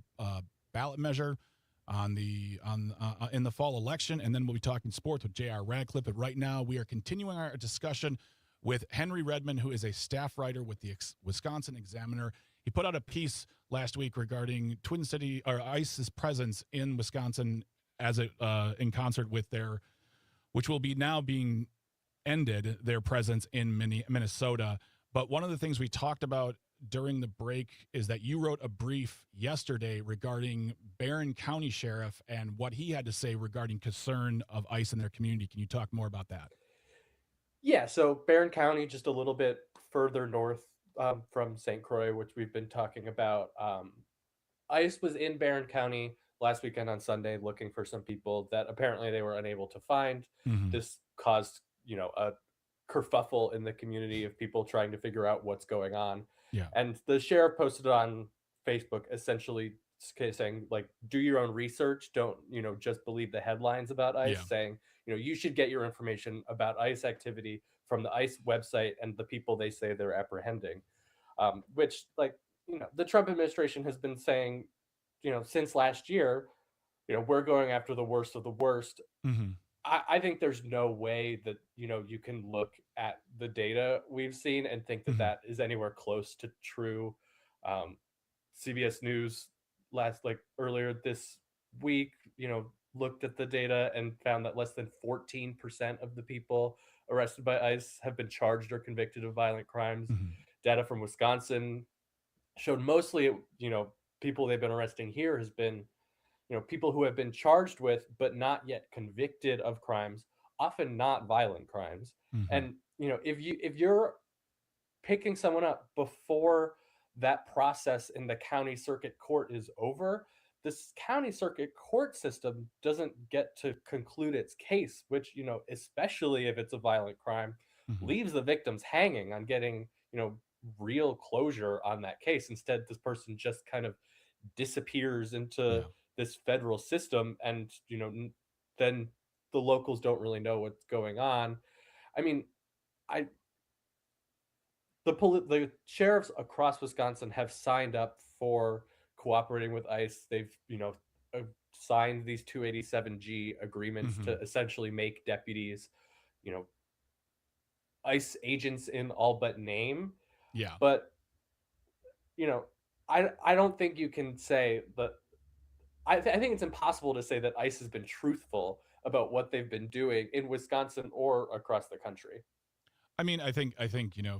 ballot measure in the fall election, and then we'll be talking sports with J.R. Radcliffe. But right now, we are continuing our discussion with Henry Redmond, who is a staff writer with the Wisconsin Examiner. He put out a piece last week regarding Twin City or ICE's presence in Wisconsin as it in concert with their, which will be now being ended, their presence in Minnesota. But one of the things we talked about during the break is that you wrote a brief yesterday regarding Barron County Sheriff and what he had to say regarding concern of ICE in their community. Can you talk more about that? Yeah, so Barron County, just a little bit further north from St. Croix, which we've been talking about. ICE was in Barron County last weekend on Sunday looking for some people that apparently they were unable to find. Mm-hmm. This caused, a kerfuffle in the community of people trying to figure out what's going on. Yeah. And the sheriff posted on Facebook essentially saying, like, do your own research. Don't, just believe the headlines about ICE, saying, you should get your information about ICE activity from the ICE website and the people they say they're apprehending, which, the Trump administration has been saying, since last year, we're going after the worst of the worst. Mm-hmm. I think there's no way that, you can look at the data we've seen and think that that is anywhere close to true. CBS News earlier this week, looked at the data and found that less than 14% of the people arrested by ICE have been charged or convicted of violent crimes. Mm-hmm. Data from Wisconsin showed mostly, people they've been arresting here has been, people who have been charged with but not yet convicted of crimes, often not violent crimes. Mm-hmm. And if you're picking someone up before that process in the county circuit court is over, this county circuit court system doesn't get to conclude its case, which, especially if it's a violent crime, leaves the victims hanging on getting, real closure on that case. Instead, this person just kind of disappears into this federal system, and then the locals don't really know what's going on. I mean, the sheriffs across Wisconsin have signed up for cooperating with ICE. They've signed these 287G agreements to essentially make deputies ICE agents in all but name. Yeah. But I don't think you can say that. I think it's impossible to say that ICE has been truthful about what they've been doing in Wisconsin or across the country. I mean, I think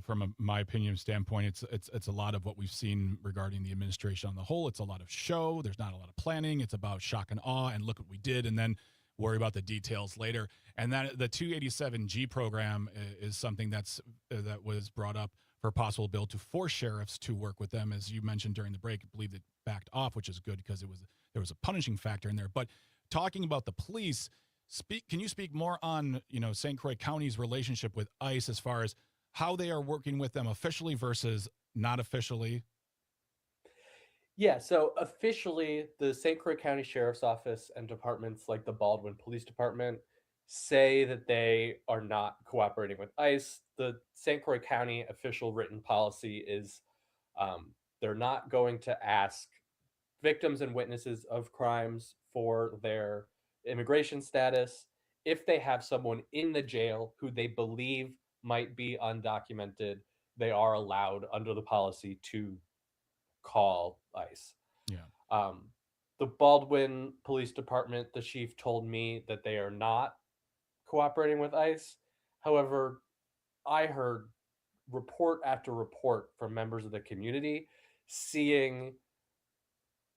from my opinion standpoint, it's a lot of what we've seen regarding the administration on the whole. It's a lot of show. There's not a lot of planning. It's about shock and awe and look what we did, and then worry about the details later. And that the 287G program is something that was brought up for a possible bill to force sheriffs to work with them, as you mentioned during the break. I believe it backed off, which is good because there was a punishing factor in there. But talking about the police. Can you speak more on, St. Croix County's relationship with ICE as far as how they are working with them officially versus not officially? Yeah, so officially, the St. Croix County Sheriff's Office and departments like the Baldwin Police Department say that they are not cooperating with ICE. The St. Croix County official written policy is they're not going to ask victims and witnesses of crimes for their immigration status. If they have someone in the jail who they believe might be undocumented, they are allowed under the policy to call ICE. Yeah. The Baldwin Police Department, the chief told me that they are not cooperating with ICE. However, I heard report after report from members of the community seeing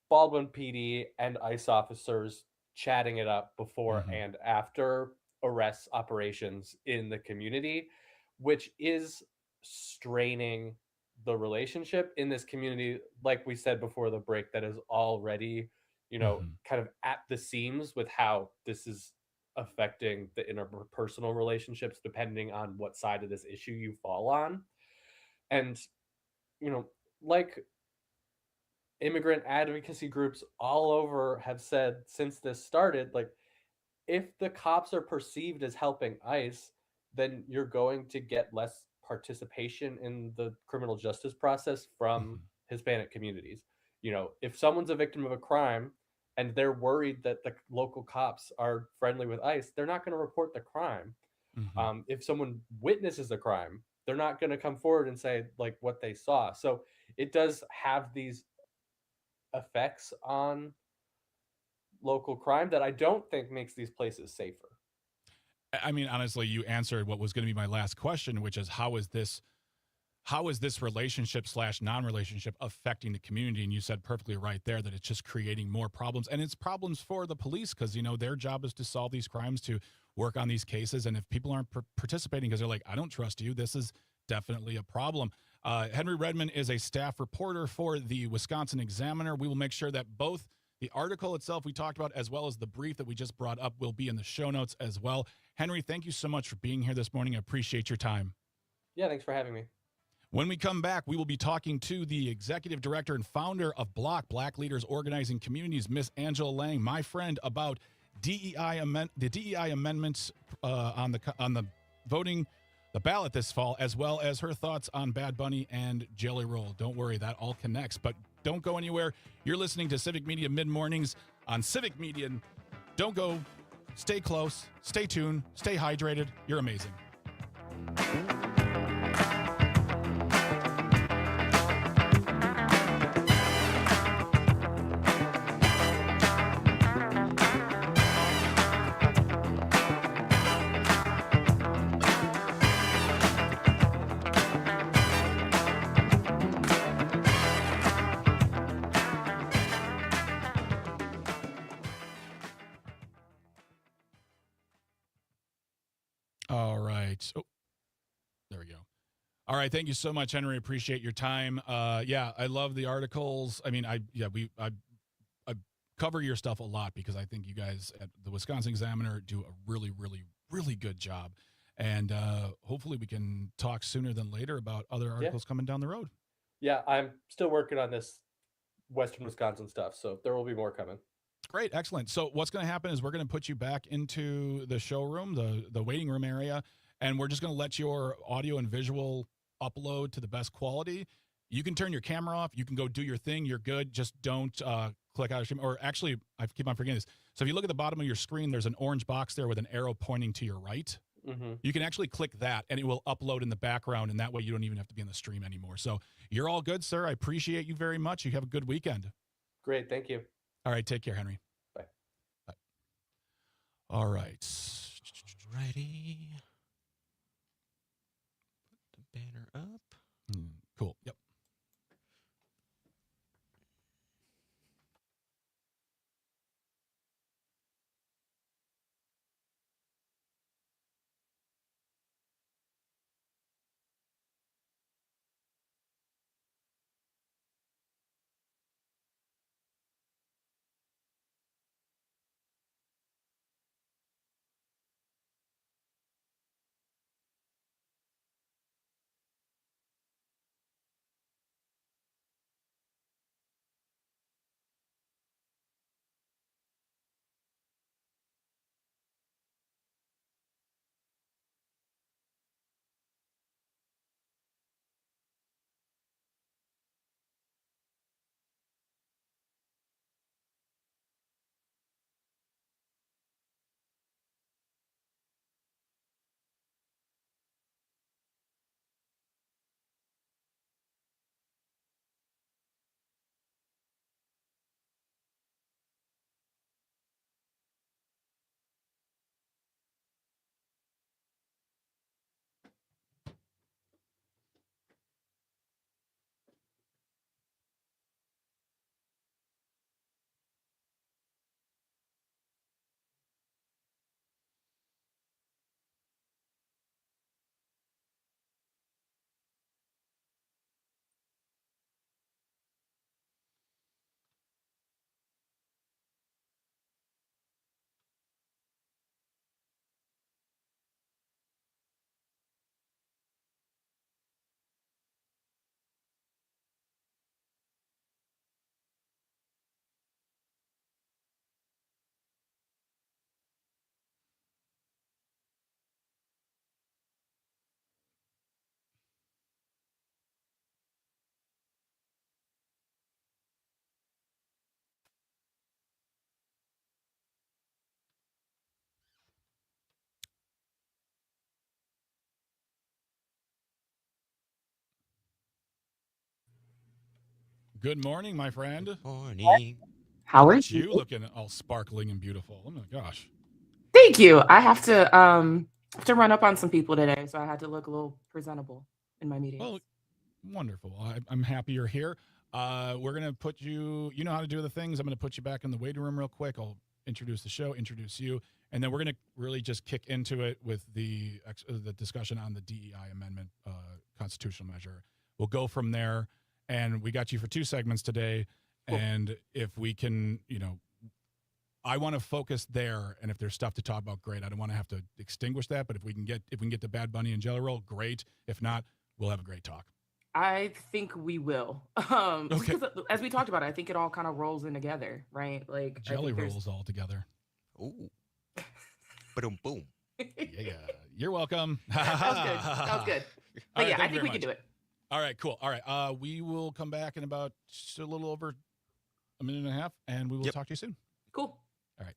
Baldwin PD and ICE officers chatting it up before and after arrests operations in the community, which is straining the relationship in this community, like we said before the break, that is already, kind of at the seams with how this is affecting the interpersonal relationships depending on what side of this issue you fall on. And, you know, like immigrant advocacy groups all over have said since this started, like, if the cops are perceived as helping ICE, then you're going to get less participation in the criminal justice process from Hispanic communities. If someone's a victim of a crime and they're worried that the local cops are friendly with ICE, they're not going to report the crime. If someone witnesses a crime, they're not going to come forward and say like what they saw. So it does have these effects on local crime that I don't think makes these places safer. I mean, honestly, you answered what was going to be my last question, which is how is this relationship / non-relationship affecting the community? And you said perfectly right there that it's just creating more problems, and it's problems for the police because their job is to solve these crimes, to work on these cases, and if people aren't participating because they're like, I don't trust you, this is definitely a problem. Henry Redmond is a staff reporter for the Wisconsin Examiner. We will make sure that both the article itself we talked about as well as the brief that we just brought up will be in the show notes as well. Henry, thank you so much for being here this morning. I appreciate your time. Yeah, thanks for having me. When we come back, we will be talking to the executive director and founder of Block, Black Leaders Organizing Communities, Miss Angela Lang, my friend, about the DEI amendments on the voting, the ballot this fall, as well as her thoughts on Bad Bunny and Jelly Roll. Don't worry, that all connects, but don't go anywhere. You're listening to Civic Media Mid-Mornings on Civic Media. Don't go. Stay close. Stay tuned. Stay hydrated. You're amazing. All right. Oh, there we go. All right. Thank you so much, Henry. Appreciate your time. Yeah, I love the articles. I mean, I cover your stuff a lot because I think you guys at the Wisconsin Examiner do a really, really, really good job. And hopefully we can talk sooner than later about other articles coming down the road. Yeah, I'm still working on this Western Wisconsin stuff, so there will be more coming. Great, excellent. So what's going to happen is we're going to put you back into the showroom, the waiting room area, and we're just going to let your audio and visual upload to the best quality. You can turn your camera off. You can go do your thing. You're good. Just don't click out of stream. Or actually, I keep on forgetting this. So if you look at the bottom of your screen, there's an orange box there with an arrow pointing to your right. You can actually click that, and it will upload in the background, and that way you don't even have to be in the stream anymore. So you're all good, sir. I appreciate you very much. You have a good weekend. Great. Thank you. All right. Take care, Henry. Bye. Bye. All right. Alrighty. Put the banner up. Cool. Yep. Good morning, my friend. Morning. How are Look at you? you looking all sparkling and beautiful. Oh my gosh. Thank you. I have to run up on some people today, so I had to look a little presentable in my meetings. Well, wonderful. I'm happy you're here. We're going to put you, you know how to do the things. I'm going to put you back in the waiting room real quick. I'll introduce the show, introduce you, and then we're going to really just kick into it with the discussion on the DEI amendment constitutional measure. We'll go from there, and we got you for 2 segments today. Cool. And if we can, I want to focus there, and if there's stuff to talk about, great. I don't want to have to extinguish that, but if we can get to Bad Bunny and Jelly Roll, great. If not, we'll have a great talk. I think we will. Okay. Because as we talked about, I think it all kind of rolls in together, right? Like Jelly rolls all together. Ooh. Boom, boom. Yeah. You're welcome. That was good. But yeah, I think we can do it. All right, cool. All right. We will come back in about just a little over a minute and a half, and we will talk to you soon. Cool. All right.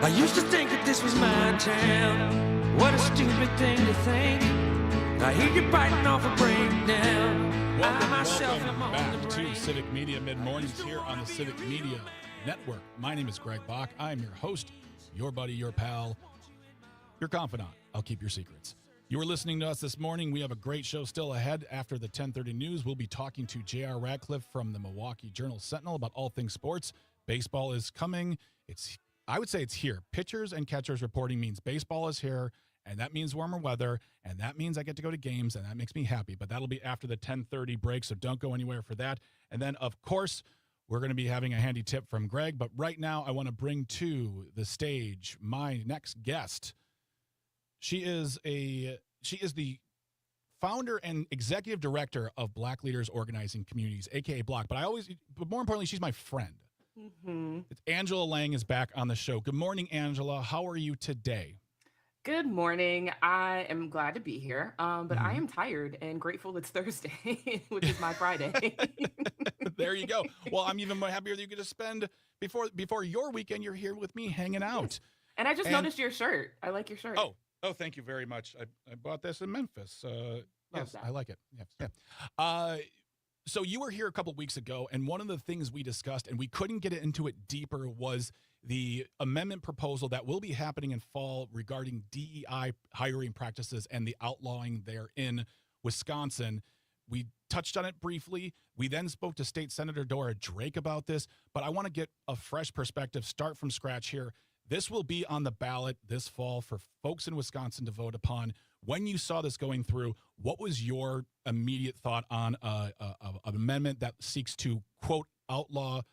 I used to think that this was my town. What a stupid thing to think. I hear you biting off a breakdown. Welcome back to Civic Media Mid-Mornings here on the Civic Media Network. My name is Greg Bach. I am your host, your buddy, your pal, your confidant. I'll keep your secrets. You are listening to us this morning. We have a great show still ahead. After the 10:30 news, we'll be talking to J.R. Radcliffe from the Milwaukee Journal-Sentinel about all things sports. Baseball is coming. I would say it's here. Pitchers and catchers reporting means baseball is here, and that means warmer weather, and that means I get to go to games, and that makes me happy. But that'll be after the 10:30 break, so don't go anywhere for that. And then, of course, we're going to be having a handy tip from Greg. But right now, I want to bring to the stage my next guest. She is the founder and executive director of Black Leaders Organizing Communities, a.k.a. Block. But more importantly, she's my friend. Mm-hmm. Angela Lang is back on the show. Good morning, Angela. How are you today? Good morning. I am glad to be here, but I am tired and grateful it's Thursday, which is my Friday. There you go. Well, I'm even more happier that you get to spend before your weekend. You're here with me hanging out. And I just noticed your shirt. I like your shirt. Oh, thank you very much. I bought this in Memphis. Yes, that. I like it. Yeah. So you were here a couple weeks ago, and one of the things we discussed, and we couldn't get into it deeper, was the amendment proposal that will be happening in fall regarding DEI hiring practices and the outlawing there in Wisconsin. We touched on it briefly. We then spoke to State Senator Dora Drake about this, but I want to get a fresh perspective, start from scratch here. This will be on the ballot this fall for folks in Wisconsin to vote upon. When you saw this going through, what was your immediate thought on an amendment that seeks to, quote, outlaw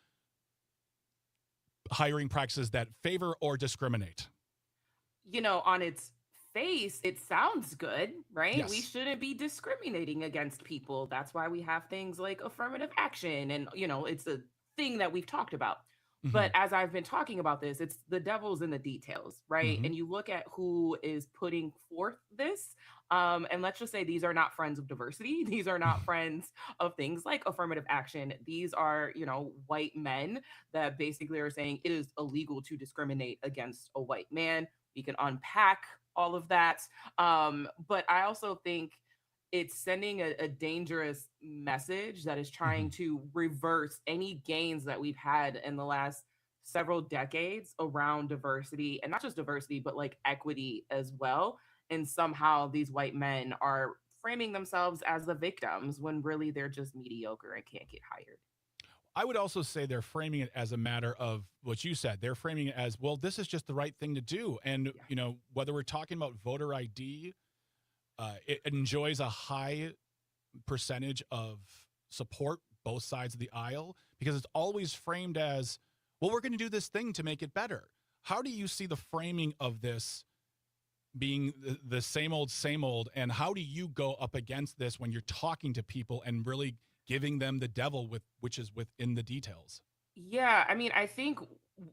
hiring practices that favor or discriminate? On its face, it sounds good, right? We Yes. shouldn't be discriminating against people. That's why we have things like affirmative action. And, it's a thing that we've talked about. Hmm. But as I've been talking about this, it's the devil's in the details, right? Hmm. And you look at who is putting forth this. And let's just say these are not friends of diversity. These are not friends of things like affirmative action. These are, white men that basically are saying it is illegal to discriminate against a white man. We can unpack all of that. But I also think it's sending a dangerous message that is Hmm. trying to reverse any gains that we've had in the last several decades around diversity, and not just diversity, but like equity as well. And somehow these white men are framing themselves as the victims when really they're just mediocre and can't get hired. I would also say they're framing it as a matter of what you said. They're framing it as, well, this is just the right thing to do. And, Yeah. whether we're talking about voter ID, it enjoys a high percentage of support both sides of the aisle because it's always framed as, well, we're going to do this thing to make it better. How do you see the framing of this being the same old, and how do you go up against this when you're talking to people and really giving them the devil which is within the details? Yeah, I mean, I think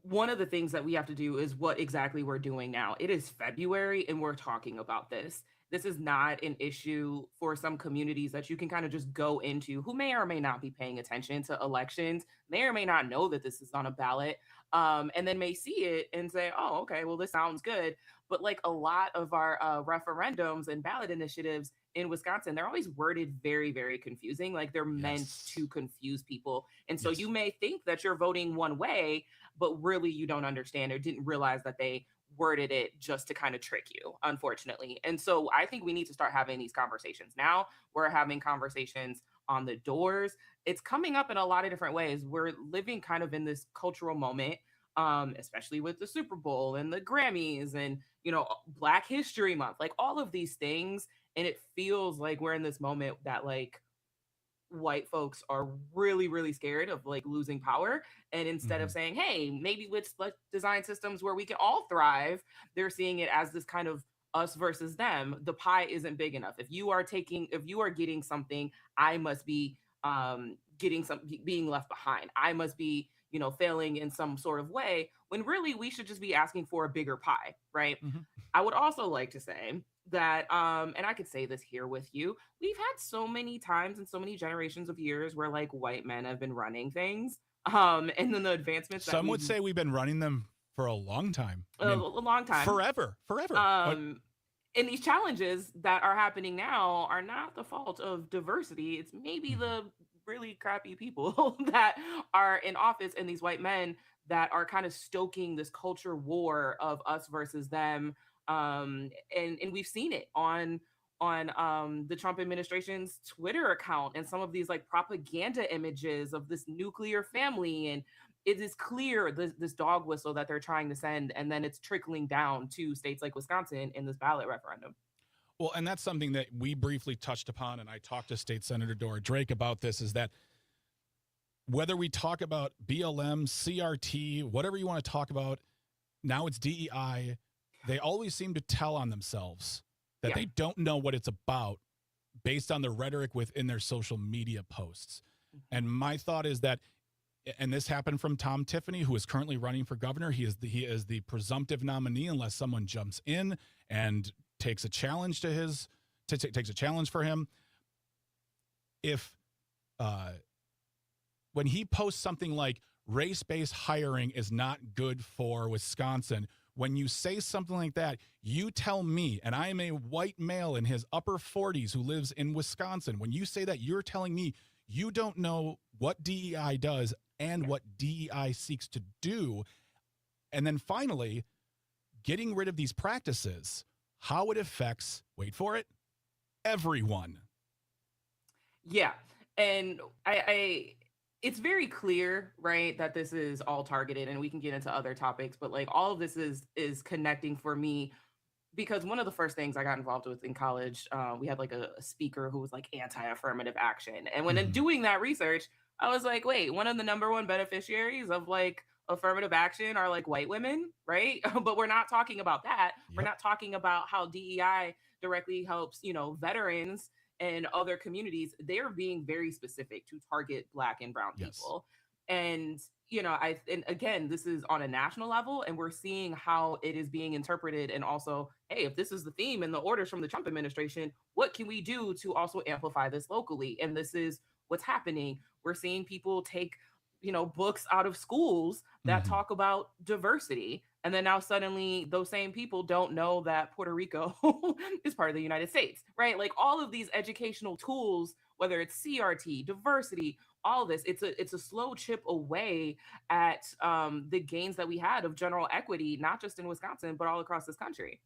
one of the things that we have to do is what exactly we're doing now. It is February and we're talking about this. This is not an issue for some communities that you can kind of just go into who may or may not be paying attention to elections, may or may not know that this is on a ballot, and then may see it and say, oh, okay, well, this sounds good. But like a lot of our referendums and ballot initiatives in Wisconsin, they're always worded very, very confusing. Like they're meant Yes. to confuse people. And so you Yes. may think that you're voting one way, but really you don't understand or didn't realize that they worded it just to kind of trick you, unfortunately. And so I think we need to start having these conversations. Now we're having conversations on the doors. It's coming up in a lot of different ways. We're living kind of in this cultural moment, especially with the Super Bowl and the Grammys and, Black History Month, like all of these things. And it feels like we're in this moment that like white folks are really, really scared of like losing power. And instead of Hmm. saying, hey, maybe let's design systems where we can all thrive, they're seeing it as this kind of us versus them. The pie isn't big enough. If you are getting something, I must be getting some being left behind. I must be, failing in some sort of way when really we should just be asking for a bigger pie, right? Hmm. I would also like to say that, and I could say this here with you, we've had so many times and so many generations of years where like white men have been running things. And then the advancements that Some would we've say we've been running them for a long time. I a mean, long time. forever. Um, and these challenges that are happening now are not the fault of diversity. It's maybe Mhm. the really crappy people that are in office and these white men that are kind of stoking this culture war of us versus them. And we've seen it on the Trump administration's Twitter account and some of these like propaganda images of this nuclear family, and it is clear this dog whistle that they're trying to send, and then it's trickling down to states like Wisconsin in this ballot referendum. Well, and that's something that we briefly touched upon, and I talked to State Senator Dora Drake about this, is that whether we talk about BLM, CRT, whatever you want to talk about, now it's DEI, they always seem to tell on themselves that Yeah. they don't know what it's about based on the rhetoric within their social media posts. Mhm. And my thought is that, and this happened from Tom Tiffany, who is currently running for governor. He is the presumptive nominee unless someone jumps in and takes a challenge to his takes a challenge for him. If uh, when he posts something like race-based hiring is not good for Wisconsin, when you say something like that, you tell me, and I am a white male in his upper 40s who lives in Wisconsin. When you say that, you're telling me you don't know what DEI does and Yeah. what DEI seeks to do. And then finally, getting rid of these practices, how it affects, wait for it, everyone. Yeah. And I it's very clear, right, that this is all targeted, and we can get into other topics, but like all of this is connecting for me because one of the first things I got involved with in college, we had like a speaker who was like anti-affirmative action. And when in Mhm. doing that research, I was like, wait, one of the number one beneficiaries of like affirmative action are like white women, right? But we're not talking about that. We're Yep. not talking about how DEI directly helps, veterans and other communities. They're being very specific to target Black and brown Yes. people. And and again, this is on a national level, and we're seeing how it is being interpreted. And also, hey, if this is the theme and the orders from the Trump administration, what can we do to also amplify this locally? And this is what's happening. We're seeing people take books out of schools that Mhm. talk about diversity, and then now suddenly those same people don't know that Puerto Rico is part of the United States, right? Like all of these educational tools, whether it's CRT, diversity, all this, it's a slow chip away at the gains that we had of general equity, not just in Wisconsin but all across this country.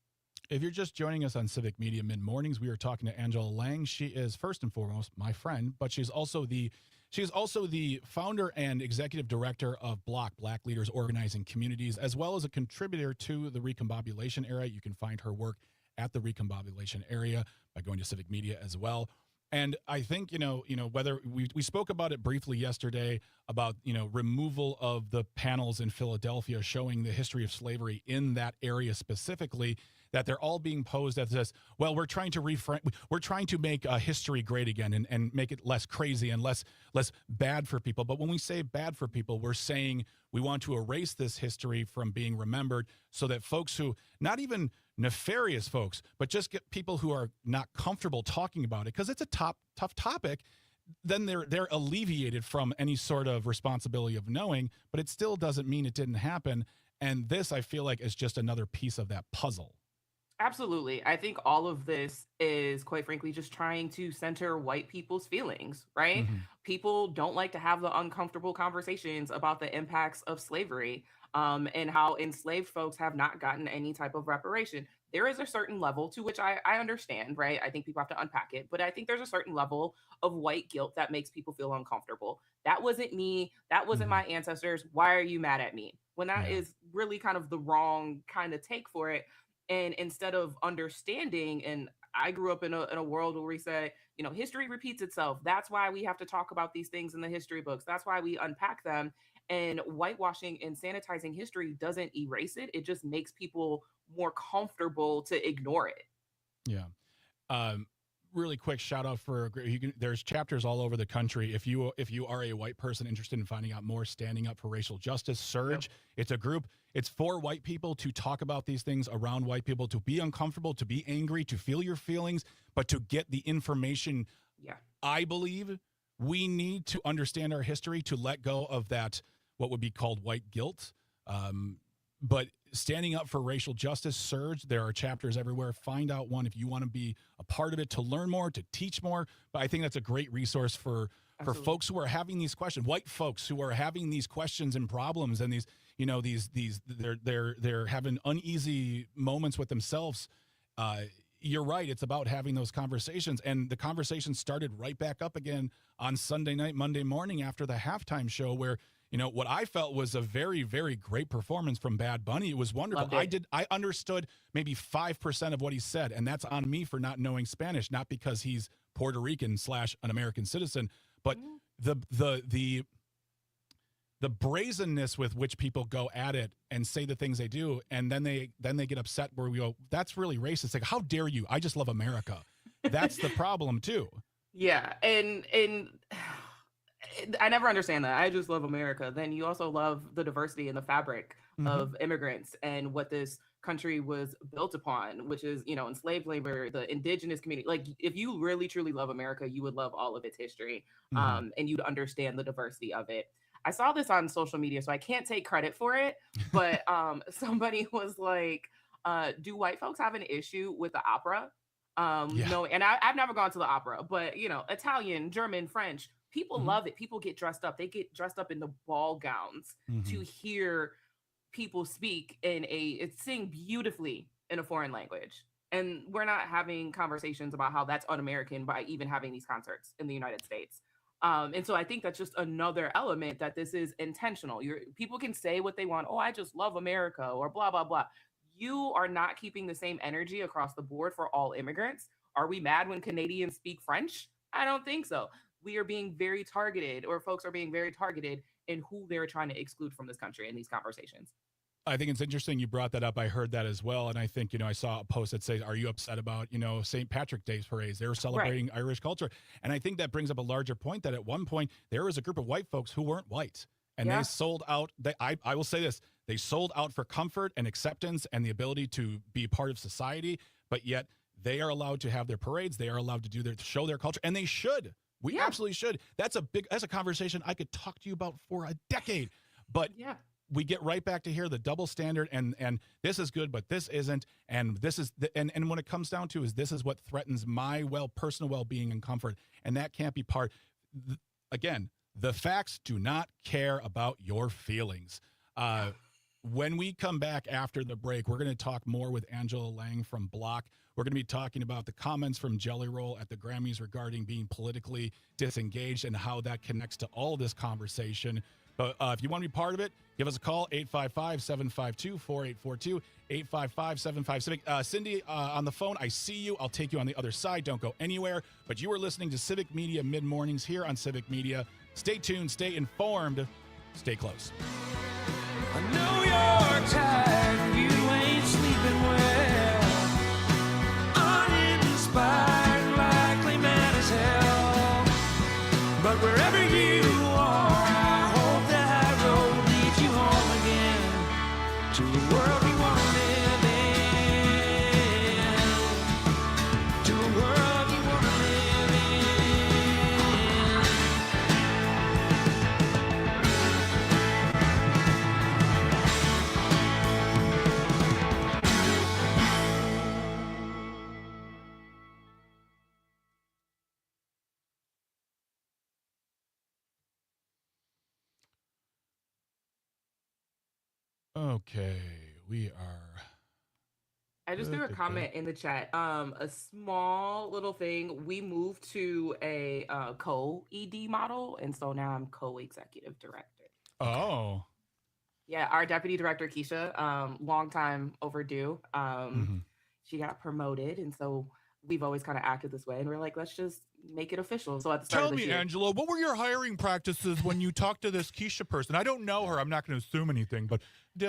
If you're just joining us on Civic Media Mid Mornings, we are talking to Angela Lang. She is first and foremost my friend, but she's also the founder and executive director of Block, Black Leaders Organizing Communities, as well as a contributor to the Recombobulation Area. You can find her work at the Recombobulation Area by going to Civic Media as well. And I think, whether we spoke about it briefly yesterday about, removal of the panels in Philadelphia showing the history of slavery in that area specifically, that they're all being posed as this, well, we're trying to make history great again and make it less crazy and less bad for people. But when we say bad for people, we're saying we want to erase this history from being remembered so that folks who, not even nefarious folks, but just get people who are not comfortable talking about it, because it's a tough topic, then they're alleviated from any sort of responsibility of knowing, but it still doesn't mean it didn't happen. And this, I feel like, is just another piece of that puzzle. Absolutely. I think all of this is, quite frankly, just trying to center white people's feelings, right? Mhm. People don't like to have the uncomfortable conversations about the impacts of slavery, and how enslaved folks have not gotten any type of reparation. There is a certain level to which I understand, right? I think people have to unpack it, but I think there's a certain level of white guilt that makes people feel uncomfortable. That wasn't me. That wasn't Mhm. my ancestors. Why are you mad at me? When that Yeah. is really kind of the wrong kind of take for it. And instead of understanding, and I grew up in a world where we say, history repeats itself. That's why we have to talk about these things in the history books. That's why we unpack them. And whitewashing and sanitizing history doesn't erase it. It just makes people more comfortable to ignore it. Yeah. Um, Really quick shout out for there's chapters all over the country. If you are a white person interested in finding out more, Standing Up for Racial Justice, Surge. Yep. It's a group. It's for white people to talk about these things around white people, to be uncomfortable, to be angry, to feel your feelings, but to get the information. Yeah. I believe we need to understand our history to let go of that, what would be called white guilt. But Standing Up for Racial Justice, Surge, there are chapters everywhere. Find out one if you want to be a part of it, to learn more, to teach more. But I think that's a great resource for Absolutely. folks who are having these questions, white folks who are having these questions and problems, and they're having uneasy moments with themselves. You're right. It's about having those conversations. And the conversation started right back up again on Sunday night, Monday morning after the halftime show, where, what I felt was a very, very great performance from Bad Bunny. It was wonderful. Loved it. I understood maybe 5% of what he said, and that's on me for not knowing Spanish, not because he's Puerto Rican / an American citizen, but the brazenness with which people go at it and say the things they do, and then they get upset where we go, that's really racist. Like, how dare you? I just love America. That's the problem too. Yeah. And I never understand that. I just love America. Then you also love the diversity and the fabric of immigrants and what this country was built upon, which is, enslaved labor, the indigenous community. Like, if you really truly love America, you would love all of its history, and you'd understand the diversity of it. I saw this on social media, so I can't take credit for it, but somebody was like, do white folks have an issue with the opera? Yeah. No, and I've never gone to the opera, but Italian, German, French, people love it. People get dressed up. They get dressed up in the ball gowns to hear people speak sing beautifully in a foreign language. And we're not having conversations about how that's un-American by even having these concerts in the United States. And so I think that's just another element that this is intentional. People can say what they want. Oh, I just love America, or blah, blah, blah. You are not keeping the same energy across the board for all immigrants. Are we mad when Canadians speak French? I don't think so. We are being very targeted, or folks are being very targeted and who they're trying to exclude from this country in these conversations. I think it's interesting you brought that up. I heard that as well. And I think, I saw a post that says, are you upset about, St. Patrick Day's parades? They're celebrating Irish culture. And I think that brings up a larger point that at one point there was a group of white folks who weren't white. And they sold out. I will say this. They sold out for comfort and acceptance and the ability to be part of society. But yet they are allowed to have their parades. They are allowed to show their culture. And they should. We absolutely should. That's a conversation I could talk to you about for a decade. But we get right back to here, the double standard, and this is good, but this isn't, and this is and when it comes down to this is what threatens my personal well-being and comfort, and that can't be part. Again, the facts do not care about your feelings. When we come back after the break, we're going to talk more with Angela Lang from Block. We're going to be talking about the comments from Jelly Roll at the Grammys regarding being politically disengaged and how that connects to all this conversation. But if you want to be part of it, give us a call, 855-752-4842, 855-75-CIVIC. Cindy, on the phone, I see you. I'll take you on the other side. Don't go anywhere. But you are listening to Civic Media Mid-Mornings here on Civic Media. Stay tuned, stay informed, stay close. I know you're tired, you ain't sleeping well. Uninspired, likely mad as hell. But wherever you are, I hope that road leads you home again to the world you want to live in. To a world you want to live Okay, we are. I just threw a comment in the chat. A small little thing. We moved to a co-ED model, and so now I'm co-executive director. Oh. Yeah, our deputy director, Keisha, long time overdue. She got promoted, and so we've always kind of acted this way. And we're like, let's just make it official. So at the start Tell of this me, year, Angela, what were your hiring practices when you talked to this Keisha person? I don't know her. I'm not going to assume anything, but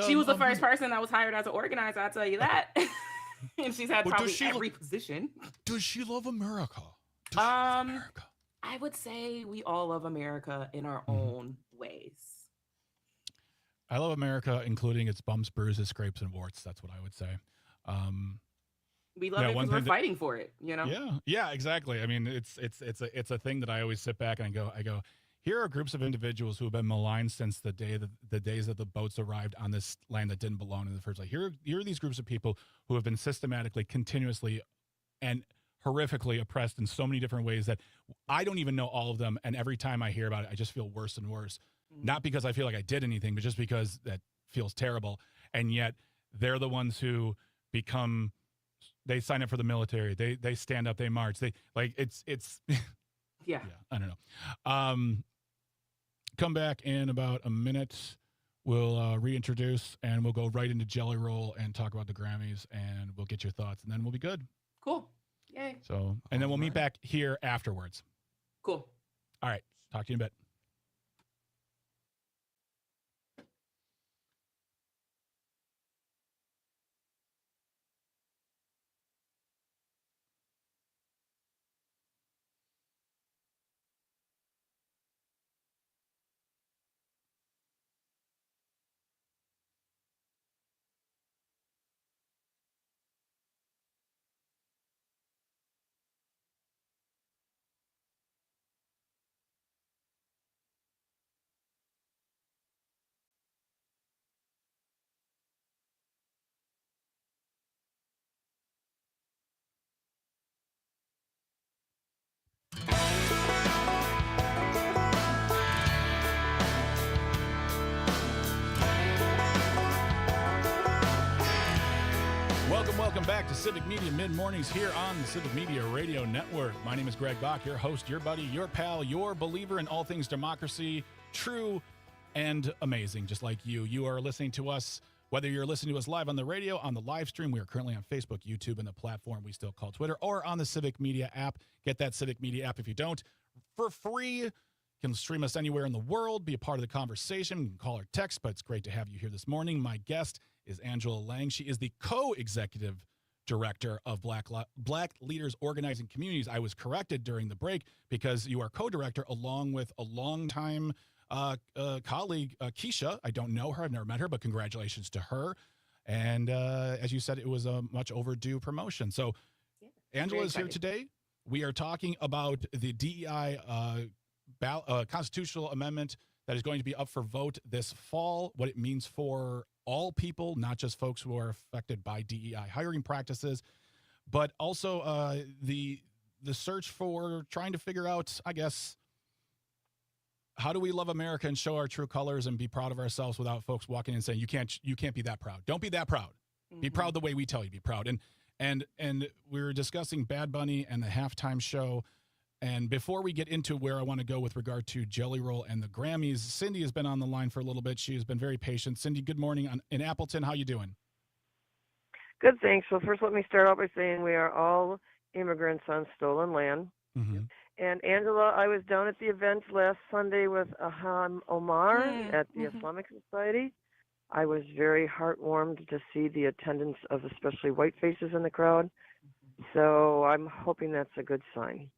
she was the first person that was hired as an organizer. I'll tell you that. And she's had Well, probably every position. Does she love America? I would say we all love America in our own ways. I love America, including its bumps, bruises, scrapes, and warts. That's what I would say. We love it because we're fighting for it, Yeah, exactly. I mean, it's a thing that I always sit back and I go, here are groups of individuals who have been maligned since the days that the boats arrived on this land that didn't belong in the first place. Here are these groups of people who have been systematically, continuously, and horrifically oppressed in so many different ways that I don't even know all of them. And every time I hear about it, I just feel worse and worse. Not because I feel like I did anything, but just because that feels terrible. And yet they're the ones who they sign up for the military. They stand up, they march. It's yeah, I don't know. Come back in about a minute. We'll reintroduce and we'll go right into Jelly Roll and talk about the Grammys, and we'll get your thoughts, and then we'll be good. Cool. Yay. So, and then we'll meet back here afterwards. Cool. All right. Talk to you in a bit. Welcome back to Civic Media Mid-Mornings here on the Civic Media Radio Network. My name is Greg Bach, your host, your buddy, your pal, your believer in all things democracy, true and amazing, just like you. You are listening to us, whether you're listening to us live on the radio, on the live stream. We are currently on Facebook, YouTube, and the platform we still call Twitter, or on the Civic Media app. Get that Civic Media app if you don't. For free, can stream us anywhere in the world, be a part of the conversation. You can call or text, but it's great to have you here this morning. My guest is Angela Lang. She is the co-executive director of Black Leaders Organizing Communities. I was corrected during the break because you are co-director along with a longtime colleague, Keisha. I don't know her. I've never met her, but congratulations to her. And as you said, it was a much overdue promotion. So Angela is here today. We are talking about the DEI constitutional amendment that is going to be up for vote this fall, what it means for all people, not just folks who are affected by DEI hiring practices, but also the search for trying to figure out, I guess, how do we love America and show our true colors and be proud of ourselves without folks walking in and saying, you can't be that proud. Don't be that proud. Mm-hmm. Be proud the way we tell you to be proud. And we were discussing Bad Bunny and the halftime show. And before we get into where I want to go with regard to Jelly Roll and the Grammys, Cindy has been on the line for a little bit. She has been very patient. Cindy, good morning in Appleton. How you doing? Good, thanks. Well, first let me start out by saying we are all immigrants on stolen land. Mm-hmm. And Angela, I was down at the event last Sunday with Aham Omar at the Islamic Society. I was very heartwarmed to see the attendance of especially white faces in the crowd. So I'm hoping that's a good sign.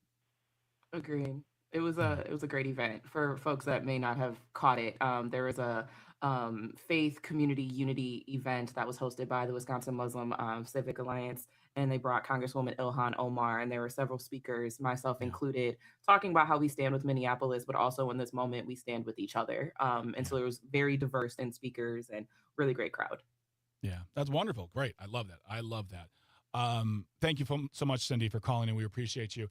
Agreed. It was a great event for folks that may not have caught it. There was a faith community unity event that was hosted by the Wisconsin Muslim Civic Alliance, and they brought Congresswoman Ilhan Omar, and there were several speakers, myself included, talking about how we stand with Minneapolis, but also in this moment we stand with each other. And so it was very diverse in speakers and really great crowd. Yeah, that's wonderful. Great. I love that. Thank you so much, Cindy, for calling in. We appreciate you.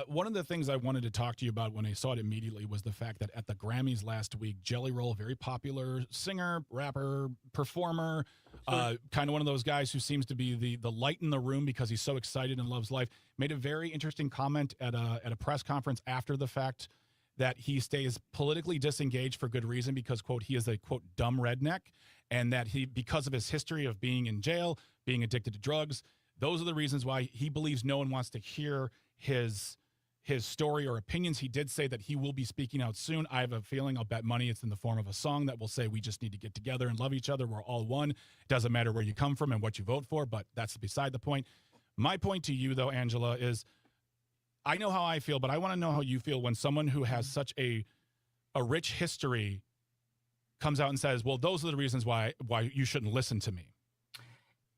One of the things I wanted to talk to you about when I saw it immediately was the fact that at the Grammys last week, Jelly Roll, very popular singer, rapper, performer, kind of one of those guys who seems to be the light in the room because he's so excited and loves life, made a very interesting comment at a press conference after the fact that he stays politically disengaged for good reason because, quote, he is a, quote, dumb redneck, and that he, because of his history of being in jail, being addicted to drugs, those are the reasons why he believes no one wants to hear his story or opinions. He did say that he will be speaking out soon. I have a feeling, I'll bet money it's in the form of a song that will say we just need to get together and love each other. We're all one. It doesn't matter where you come from and what you vote for, but that's beside the point. My point to you, though, Angela, is I know how I feel, but I want to know how you feel when someone who has such a rich history comes out and says, well, those are the reasons why you shouldn't listen to me.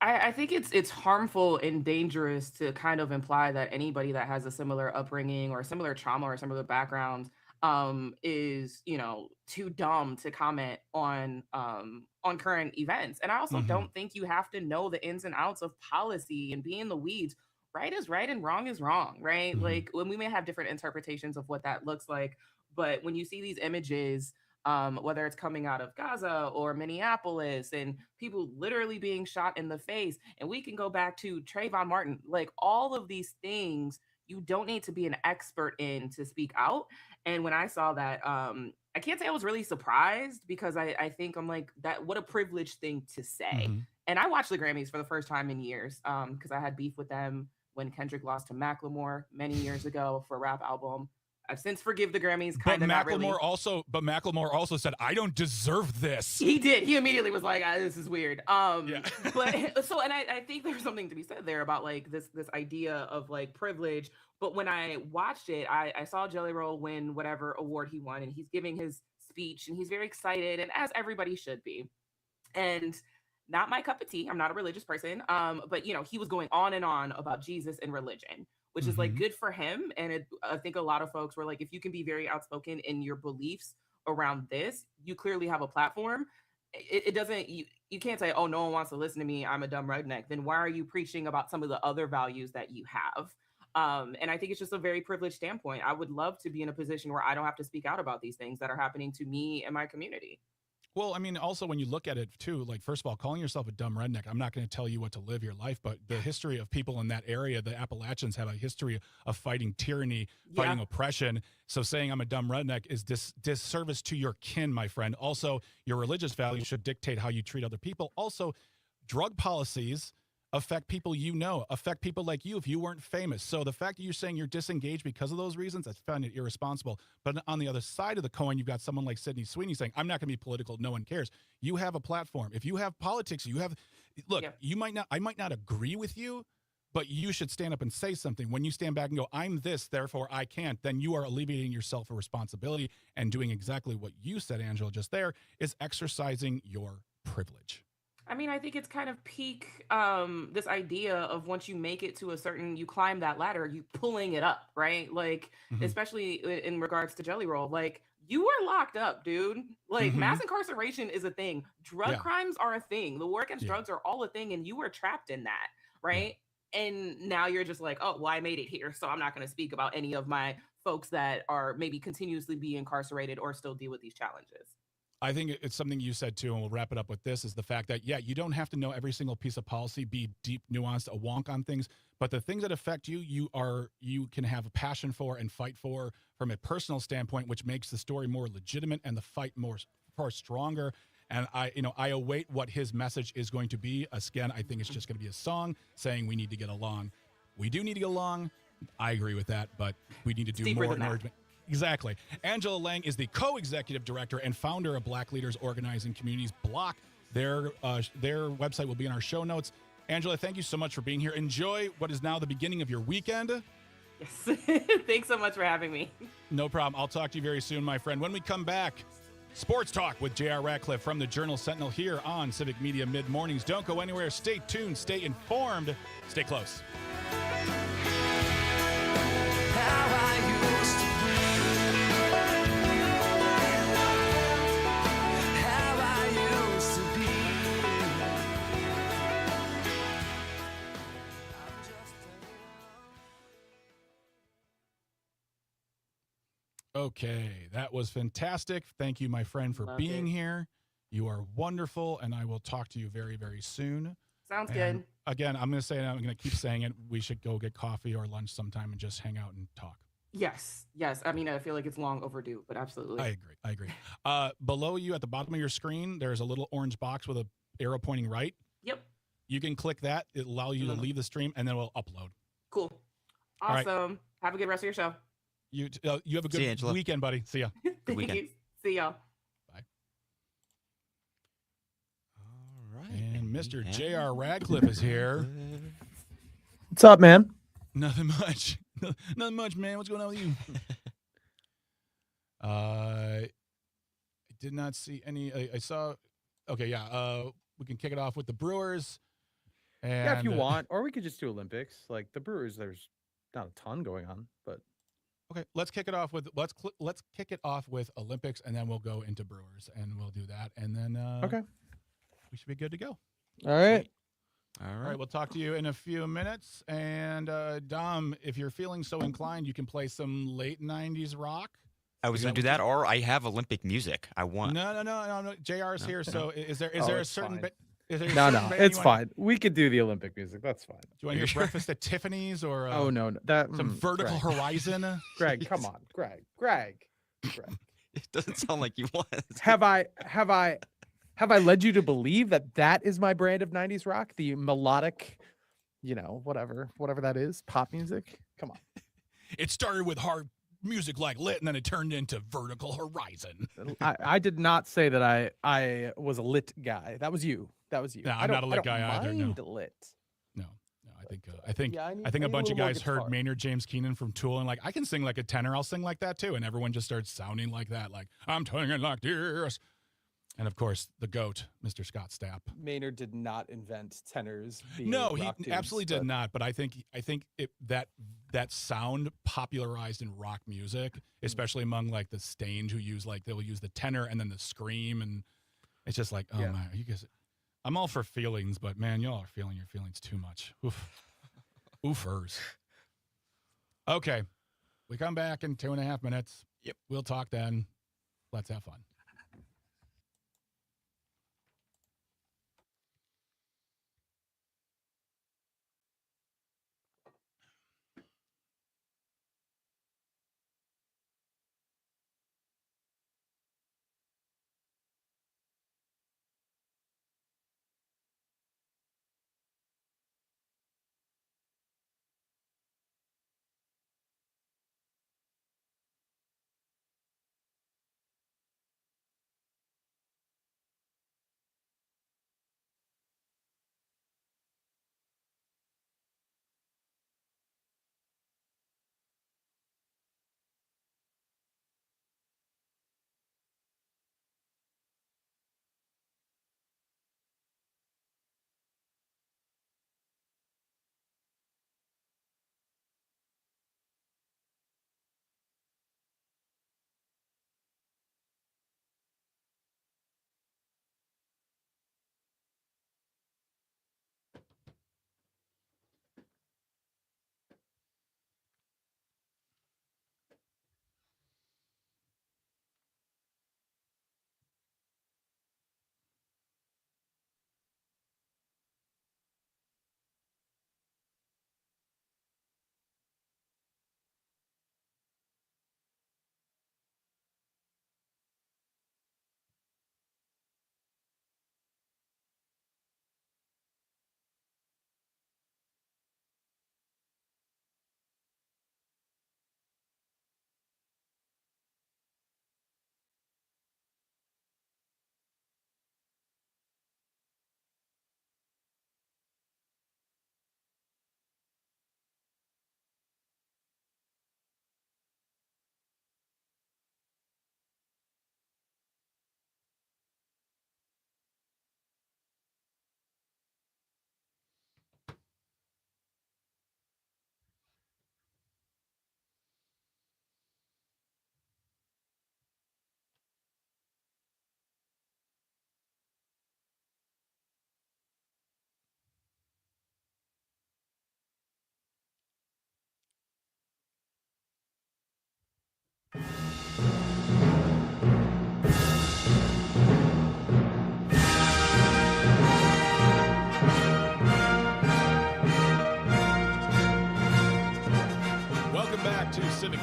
I think it's harmful and dangerous to kind of imply that anybody that has a similar upbringing or similar trauma or similar background is, too dumb to comment on current events. And I also don't think you have to know the ins and outs of policy and be in the weeds. Right is right and wrong is wrong, right? Like when we may have different interpretations of what that looks like, but when you see these images, whether it's coming out of Gaza or Minneapolis and people literally being shot in the face. And we can go back to Trayvon Martin, like all of these things you don't need to be an expert in to speak out. And when I saw that, I can't say I was really surprised because I think I'm like, that what a privileged thing to say. And I watched the Grammys for the first time in years because I had beef with them when Kendrick lost to Macklemore many years ago for a rap album. I've since forgive the Grammys. But Macklemore also said, "I don't deserve this." He did. He immediately was like, "This is weird." But so, and I think there's something to be said there about like this idea of like privilege. But when I watched it, I saw Jelly Roll win whatever award he won, and he's giving his speech, and he's very excited, and as everybody should be. And not my cup of tea. I'm not a religious person. But he was going on and on about Jesus and religion, which is like good for him. And I think a lot of folks were like, if you can be very outspoken in your beliefs around this, you clearly have a platform. It doesn't, you can't say, oh, no one wants to listen to me, I'm a dumb redneck. Then why are you preaching about some of the other values that you have? And I think it's just a very privileged standpoint. I would love to be in a position where I don't have to speak out about these things that are happening to me and my community. Well, I mean, also when you look at it too, like, first of all, calling yourself a dumb redneck, I'm not going to tell you what to live your life, but the history of people in that area, the Appalachians have a history of fighting tyranny, fighting oppression. So saying I'm a dumb redneck is disservice to your kin, my friend. Also, your religious values should dictate how you treat other people. Also, drug policies affect people you know, affect people like you if you weren't famous. So the fact that you're saying you're disengaged because of those reasons, I find it irresponsible. But on the other side of the coin, you've got someone like Sydney Sweeney saying, I'm not going to be political. No one cares. You have a platform. If you have politics, look, I might not agree with you, but you should stand up and say something. When you stand back and go, I'm this, therefore I can't, then you are alleviating yourself a responsibility and doing exactly what you said, Angela, just there, is exercising your privilege. I mean, I think it's kind of peak this idea of once you make it to a certain, you climb that ladder, you pulling it up, right? Like, especially in regards to Jelly Roll, like, you were locked up, dude. Like, mass incarceration is a thing. Drug crimes are a thing. The war against drugs are all a thing, and you were trapped in that, right? And now you're just like, oh, well, I made it here, so I'm not going to speak about any of my folks that are maybe continuously be incarcerated or still deal with these challenges. I think it's something you said too, and we'll wrap it up with this, is the fact that, you don't have to know every single piece of policy, be deep, nuanced, a wonk on things, but the things that affect you, you can have a passion for and fight for from a personal standpoint, which makes the story more legitimate and the fight far stronger. And I await what his message is going to be. Again, I think it's just going to be a song saying we need to get along. We do need to get along. I agree with that, but we need to do more encouragement. Exactly. Angela Lang is the co-executive director and founder of Black Leaders Organizing Communities Block. Their website will be in our show notes. Angela, thank you so much for being here. Enjoy what is now the beginning of your weekend. Yes. Thanks so much for having me. No problem. I'll talk to you very soon, my friend. When we come back, Sports Talk with J.R. Radcliffe from the Journal Sentinel here on Civic Media Mid-Mornings. Don't go anywhere. Stay tuned. Stay informed. Stay close. Okay, that was fantastic. Thank you, my friend, for being here. You are wonderful, and I will talk to you very, very soon. Sounds good. Again, I'm going to say it, I'm going to keep saying it. We should go get coffee or lunch sometime and just hang out and talk. Yes. I mean, I feel like it's long overdue, but absolutely. I agree. Below you at the bottom of your screen, there's a little orange box with an arrow pointing right. Yep. You can click that. It'll allow you to leave the stream, and then we'll upload. Cool. Awesome. Have a good rest of your show. You have a good weekend, buddy. See ya. Good weekend. See y'all. Bye. All right. And Mr. J.R. Radcliffe is here. What's up, man? Nothing much. Nothing much, man. What's going on with you? I did not see any. I saw. Okay, yeah. We can kick it off with the Brewers. And, yeah, if you want, or we could just do Olympics. Like the Brewers, there's not a ton going on, but okay. Let's kick it off with Olympics, and then we'll go into Brewers, and we'll do that, and then okay, we should be good to go. All right. All right, we'll talk to you in a few minutes. And Dom, if you're feeling so inclined, you can play some late 90s rock. I was going to do that, or I have Olympic music. I want. No. JR's here. So is there a certain bit? No, it's fine. We could do the Olympic music. That's fine. Do you want to hear Breakfast at Tiffany's or? Oh no, that some Vertical Greg. Horizon. Greg, come on, Greg. It doesn't sound like you want. Have I led you to believe that is my brand of 90s rock? The melodic, whatever that is, pop music? Come on. It started with hard music like Lit, and then it turned into Vertical Horizon. I did not say that I was a Lit guy. That was you. No, I'm not a Lit guy either. No. Lit. No. I think a bunch of guys heard Maynard James Keenan from Tool and like, I can sing like a tenor. I'll sing like that too. And everyone just starts sounding like that. Like, I'm telling it like this. And of course, the GOAT, Mr. Scott Stapp. Maynard did not invent tenors. No, he absolutely did not. But I think that sound popularized in rock music, especially among like the Stained, they'll use the tenor and then the scream, and it's just like, oh my, you guys. I'm all for feelings, but man, y'all are feeling your feelings too much. Oof. Oofers. Okay, we come back in 2.5 minutes. Yep, we'll talk then. Let's have fun.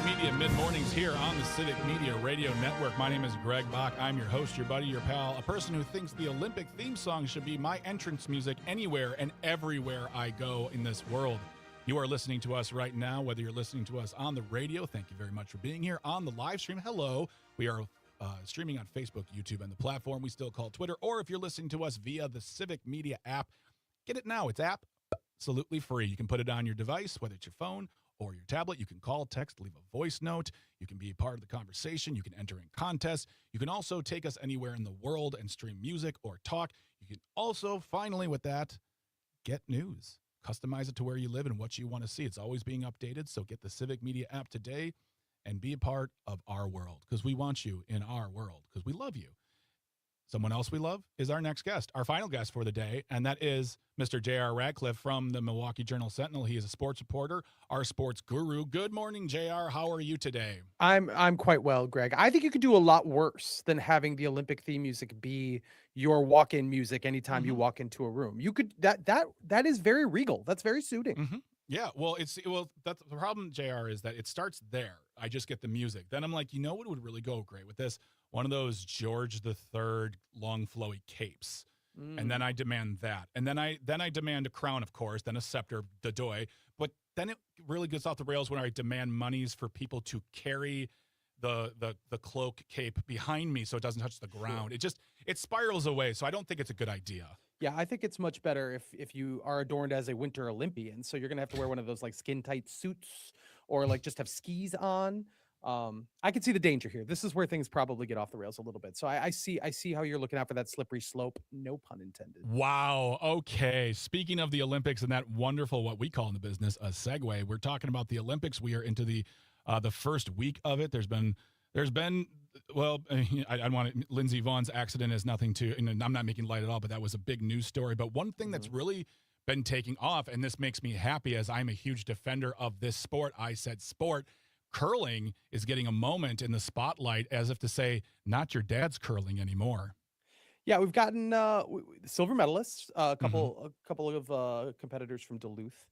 Media mid-mornings here on the Civic Media Radio Network. My name is Greg Bach. I'm your host, your buddy, your pal, a person who thinks the Olympic theme song should be my entrance music anywhere and everywhere I go in this world. You are listening to us right now, whether you're listening to us on the radio. Thank you very much for being here. On the live stream, hello. We are streaming on Facebook, YouTube, and the platform we still call Twitter. Or if you're listening to us via the Civic Media app, get it now. It's absolutely free. You can put it on your device, whether it's your phone or your tablet. You can call, text, leave a voice note. You can be a part of the conversation. You can enter in contests. You can also take us anywhere in the world and stream music or talk. You can also, finally with that, get news. Customize it to where you live and what you want to see. It's always being updated, so get the Civic Media app today and be a part of our world, because we want you in our world, because we love you. Someone else we love is our next guest, our final guest for the day, and that is Mr. J.R. Radcliffe from the Milwaukee Journal-Sentinel. He is a sports reporter, our sports guru. Good morning, J.R. How are you today? I'm quite well, Greg. I think you could do a lot worse than having the Olympic theme music be your walk-in music anytime you walk into a room. You could that is very regal. That's very suiting. Yeah, well, that's the problem, JR, is that it starts there. I just get the music. Then I'm like, you know what would really go great with this? One of those George III long flowy capes. And then I demand that. And then I demand a crown, of course, then a scepter, the doy. But then it really gets off the rails when I demand monies for people to carry the cloak cape behind me so it doesn't touch the ground. It spirals away. So I don't think it's a good idea. Yeah, I think it's much better if you are adorned as a Winter Olympian. So you're gonna have to wear one of those like skin tight suits, or like just have skis on. I can see the danger here. This is where things probably get off the rails a little bit. So I see how you're looking out for that slippery slope. No pun intended. Wow. Okay. Speaking of the Olympics and that wonderful, what we call in the business, a segue, we're talking about the Olympics. We are into the first week of it. There's been well, I don't want to, Lindsey Vaughn's accident is nothing to, and I'm not making light at all, but that was a big news story. But one thing that's really been taking off, and this makes me happy as I'm a huge defender of this sport. I said sport. Curling is getting a moment in the spotlight, as if to say, not your dad's curling anymore. Yeah, we've gotten silver medalists, a couple of competitors from Duluth,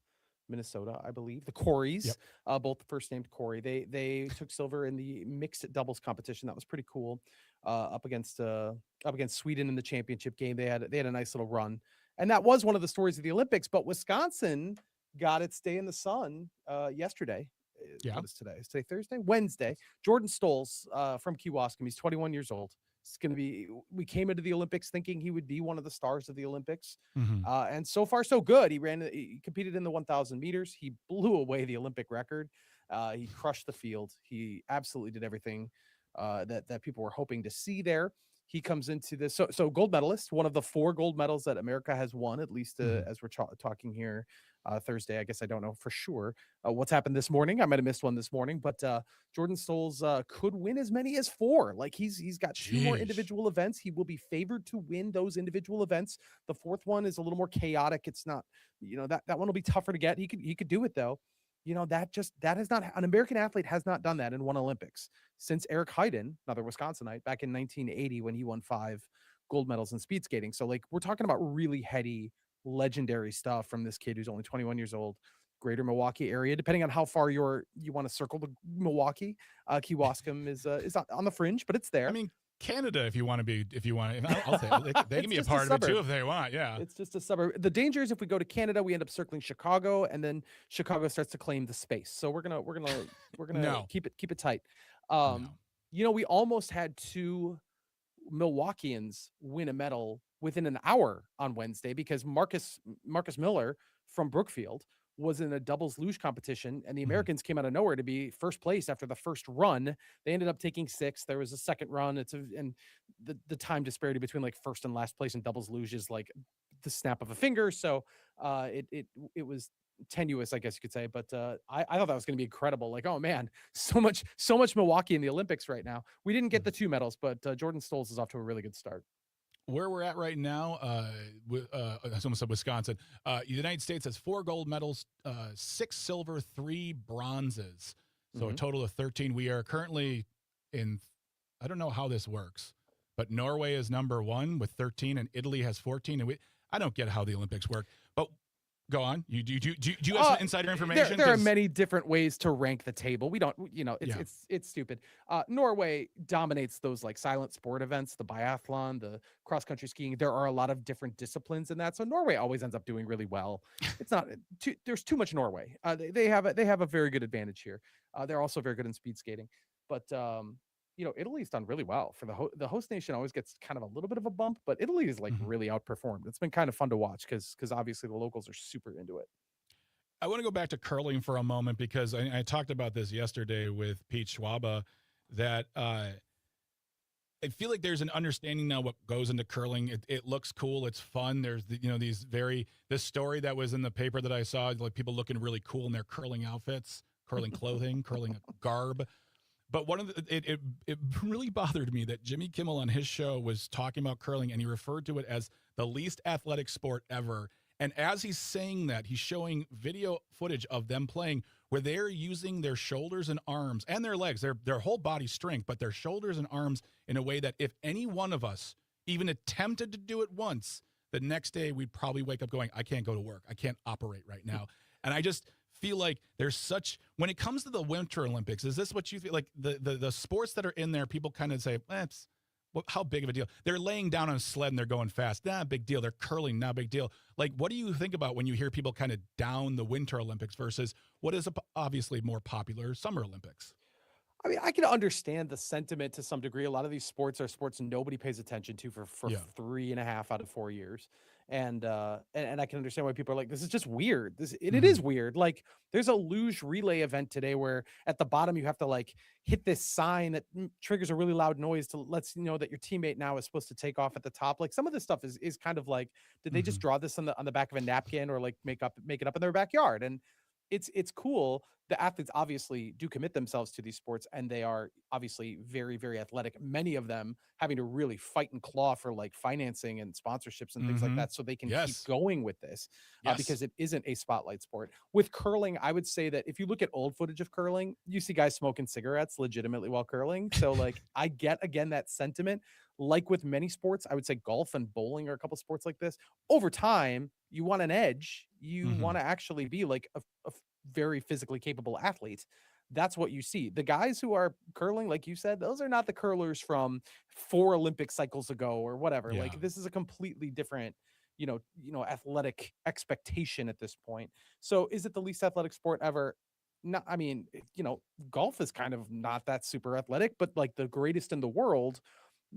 Minnesota, I believe. The Coreys, both first named Corey. They took silver in the mixed doubles competition. That was pretty cool. Up against Sweden in the championship game. They had a nice little run. And that was one of the stories of the Olympics, but Wisconsin got its day in the sun yesterday. Yeah. What is today? Is today Thursday? Wednesday. Jordan Stolz from Kewaskum. He's 21 years old. It's going to be, we came into the Olympics thinking he would be one of the stars of the Olympics. And so far, so good. He competed in the 1,000 meters. He blew away the Olympic record. He crushed the field. He absolutely did everything that people were hoping to see there. He comes into this. So gold medalist, one of the 4 gold medals that America has won, at least as we're talking here Thursday. I guess I don't know for sure what's happened this morning. I might have missed one this morning, but Jordan Stolz could win as many as 4. Like he's got 2 more individual events. He will be favored to win those individual events. The 4th one is a little more chaotic. It's not, that one will be tougher to get. He could do it though. That has not, an American athlete has not done that in one Olympics since Eric Heiden, another Wisconsinite, back in 1980 when he won 5 gold medals in speed skating. So like we're talking about really heady, legendary stuff from this kid who's only 21 years old. Greater Milwaukee area, depending on how far you want to circle the Milwaukee. Kewaskum is on the fringe, but it's there. I mean, Canada, if you want, I'll say they can be a part of it too if they want. Yeah, it's just a suburb. The danger is if we go to Canada, we end up circling Chicago, and then Chicago starts to claim the space. So we're gonna No. keep it tight. We almost had 2 Milwaukeeans win a medal within an hour on Wednesday because Marcus Miller from Brookfield was in a doubles luge competition, and the Americans came out of nowhere to be first place after the first run. They ended up taking 6th. There was a second run. And the time disparity between like first and last place in doubles luge is like the snap of a finger. So it was tenuous, I guess you could say. But I thought that was going to be incredible. Like, oh man, so much Milwaukee in the Olympics right now. We didn't get the 2 medals, but Jordan Stolz is off to a really good start. Where we're at right now, I almost said Wisconsin. The United States has 4 gold medals, 6 silver, 3 bronzes. So a total of 13. We are currently in, I don't know how this works, but Norway is number 1 with 13 and Italy has 14. And I don't get how the Olympics work, but Go on. Do you have some insider information? There are many different ways to rank the table. We don't, Yeah. it's stupid. Norway dominates those like silent sport events, the biathlon, the cross country skiing. There are a lot of different disciplines in that, so Norway always ends up doing really well. It's not there's too much Norway. They have a very good advantage here. They're also very good in speed skating, but Italy's done really well for the host nation. Always gets kind of a little bit of a bump, but Italy is like really outperformed. It's been kind of fun to watch because obviously the locals are super into it. I want to go back to curling for a moment because I talked about this yesterday with Pete Schwaba that I feel like there's an understanding now what goes into curling. It looks cool. It's fun. There's this story that was in the paper that I saw, like people looking really cool in their curling outfits, curling clothing, curling garb. But it really bothered me that Jimmy Kimmel on his show was talking about curling and he referred to it as the least athletic sport ever. And as he's saying that, he's showing video footage of them playing where they're using their shoulders and arms and their legs, their whole body strength, but their shoulders and arms in a way that if any one of us even attempted to do it once, the next day we'd probably wake up going, I can't go to work. I can't operate right now. And I just feel like there's such, when it comes to the Winter Olympics, is this what you feel like the sports that are in there, people kind of say, how big of a deal? They're laying down on a sled and they're going fast. Nah, big deal. They're curling, not big deal. Like, what do you think about when you hear people kind of down the Winter Olympics versus what is obviously more popular Summer Olympics? I mean, I can understand the sentiment to some degree. A lot of these sports are sports nobody pays attention to for 3.5 out of 4 years. And I can understand why people are like, this is just weird. It is weird. Like there's a luge relay event today where at the bottom you have to like hit this sign that triggers a really loud noise to lets you know that your teammate now is supposed to take off at the top. Like some of this stuff is kind of like, did they just draw this on the back of a napkin or like make it up in their backyard? And it's cool. The athletes obviously do commit themselves to these sports and they are obviously very, very athletic. Many of them having to really fight and claw for like financing and sponsorships and things like that so they can keep going with this because it isn't a spotlight sport. With curling, I would say that if you look at old footage of curling, you see guys smoking cigarettes legitimately while curling. So like I get again that sentiment. Like with many sports, I would say golf and bowling are a couple sports like this. Over time, you want an edge. You want to actually be like a very physically capable athlete. That's what you see. The guys who are curling, like you said, those are not the curlers from 4 Olympic cycles ago or whatever. Yeah. Like this is a completely different, athletic expectation at this point. So is it the least athletic sport ever? No, I mean, golf is kind of not that super athletic, but like the greatest in the world,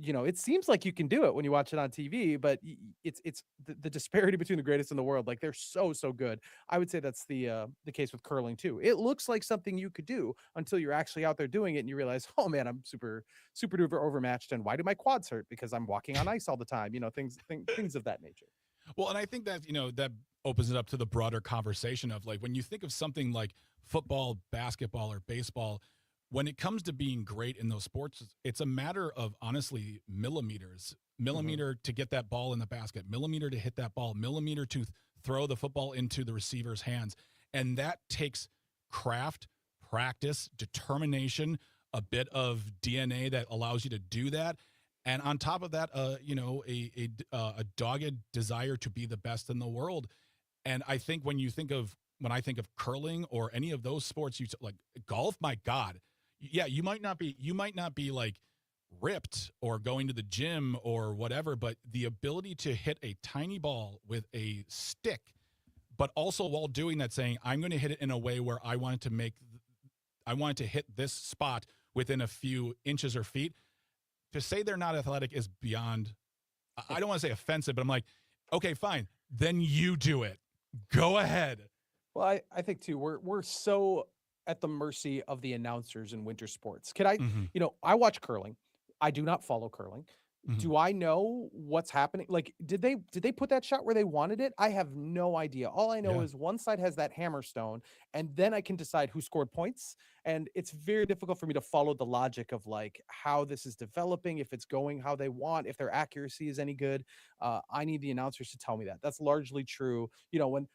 it seems like you can do it when you watch it on TV, but it's the disparity between the greatest in the world. Like they're so good. I would say that's the case with curling too. It looks like something you could do until you're actually out there doing it and you realize, oh man, I'm super duper overmatched. And why do my quads hurt? Because I'm walking on ice all the time. Things of that nature. Well, and I think that, that opens it up to the broader conversation of like, when you think of something like football, basketball, or baseball, when it comes to being great in those sports, it's a matter of honestly millimeter to get that ball in the basket, millimeter to hit that ball, millimeter to throw the football into the receiver's hands. And that takes craft, practice, determination, a bit of DNA that allows you to do that. And on top of that, a dogged desire to be the best in the world. And I think when I think of curling or any of those sports, like golf, my God, yeah, you might not be like ripped or going to the gym or whatever, but the ability to hit a tiny ball with a stick, but also while doing that, saying, I'm going to hit it in a way where I want to hit this spot within a few inches or feet. To say they're not athletic is beyond, I don't want to say offensive, but I'm like, okay, fine. Then you do it. Go ahead. Well, I think too, we're so at the mercy of the announcers in winter sports. I watch curling. I do not follow curling. Do I know what's happening? Like, did they put that shot where they wanted it? I have no idea. All I know is one side has that hammerstone, and then I can decide who scored points. And it's very difficult for me to follow the logic of like how this is developing, if it's going how they want, if their accuracy is any good. I need the announcers to tell me that. That's largely true. When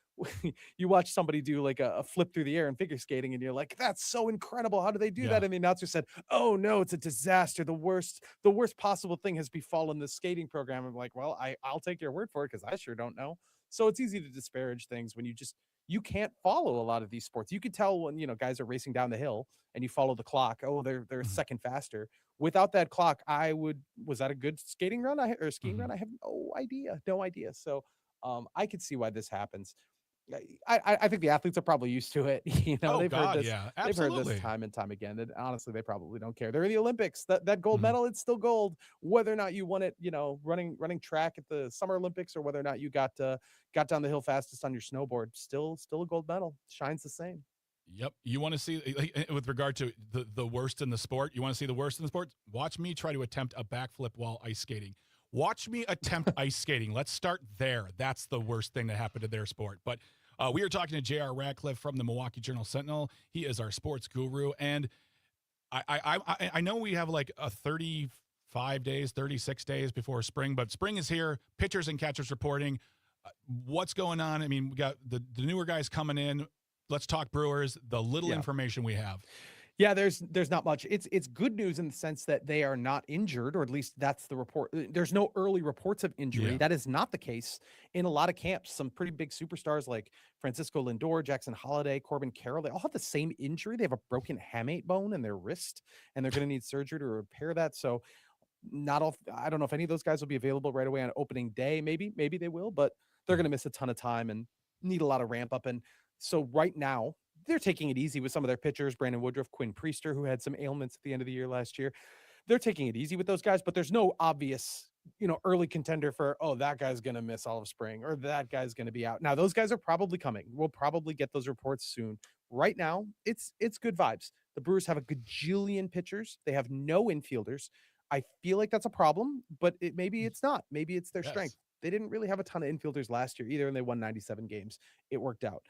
you watch somebody do like a flip through the air in figure skating and you're like, that's so incredible. How do they do that? And the announcer said, oh no, it's a disaster. The worst possible thing has befallen the skating program. I'm like, well, I'll take your word for it because I sure don't know. So it's easy to disparage things when you can't follow a lot of these sports. You could tell when, guys are racing down the hill and you follow the clock. Oh, they're a second faster. Without that clock, was that a good skating run or skiing run? I have no idea. So I could see why this happens. I think the athletes are probably used to it. Oh, They've heard God, this. yeah, They've heard this absolutely. time and time again. And honestly, they probably don't care. They're in the Olympics. That gold Mhm. medal, it's still gold. Whether or not you won it, running track at the Summer Olympics, or whether or not you got down the hill fastest on your snowboard, still a gold medal. Shines the same. Yep. You want to see, with regard to the worst in the sport, you want to see the worst in the sport? Watch me try to attempt a backflip while ice skating. Watch me attempt ice skating. Let's start there. That's the worst thing that happened to their sport. But we are talking to J.R. Radcliffe from the Milwaukee Journal-Sentinel. He is our sports guru. And I know we have like a 35 days, 36 days before spring, but spring is here. Pitchers and catchers reporting. What's going on? I mean, we got the newer guys coming in. Let's talk Brewers, the little information we have. Yeah, there's not much. It's good news in the sense that they are not injured, or at least that's the report. There's no early reports of injury. Yeah. That is not the case in a lot of camps. Some pretty big superstars like Francisco Lindor, Jackson Holliday, Corbin Carroll, they all have the same injury. They have a broken hamate bone in their wrist, and they're going to need surgery to repair that. So I don't know if any of those guys will be available right away on opening day. Maybe they will, but they're going to miss a ton of time and need a lot of ramp up. And so right now, they're taking it easy with some of their pitchers, Brandon Woodruff, Quinn Priester, who had some ailments at the end of the year last year. They're taking it easy with those guys, but there's no obvious, early contender for, oh, that guy's going to miss all of spring or that guy's going to be out. Now, those guys are probably coming. We'll probably get those reports soon. Right now, it's good vibes. The Brewers have a gajillion pitchers. They have no infielders. I feel like that's a problem, but maybe it's not. Maybe it's their strength. They didn't really have a ton of infielders last year either, and they won 97 games. It worked out.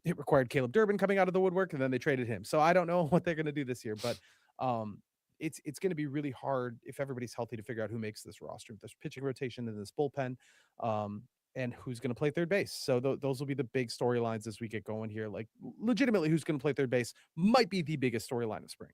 It required Caleb Durbin coming out of the woodwork, and then they traded him. So I don't know what they're going to do this year, but it's going to be really hard if everybody's healthy to figure out who makes this roster. There's pitching rotation in this bullpen, and who's going to play third base. So those will be the big storylines as we get going here. Like legitimately, who's going to play third base might be the biggest storyline of spring.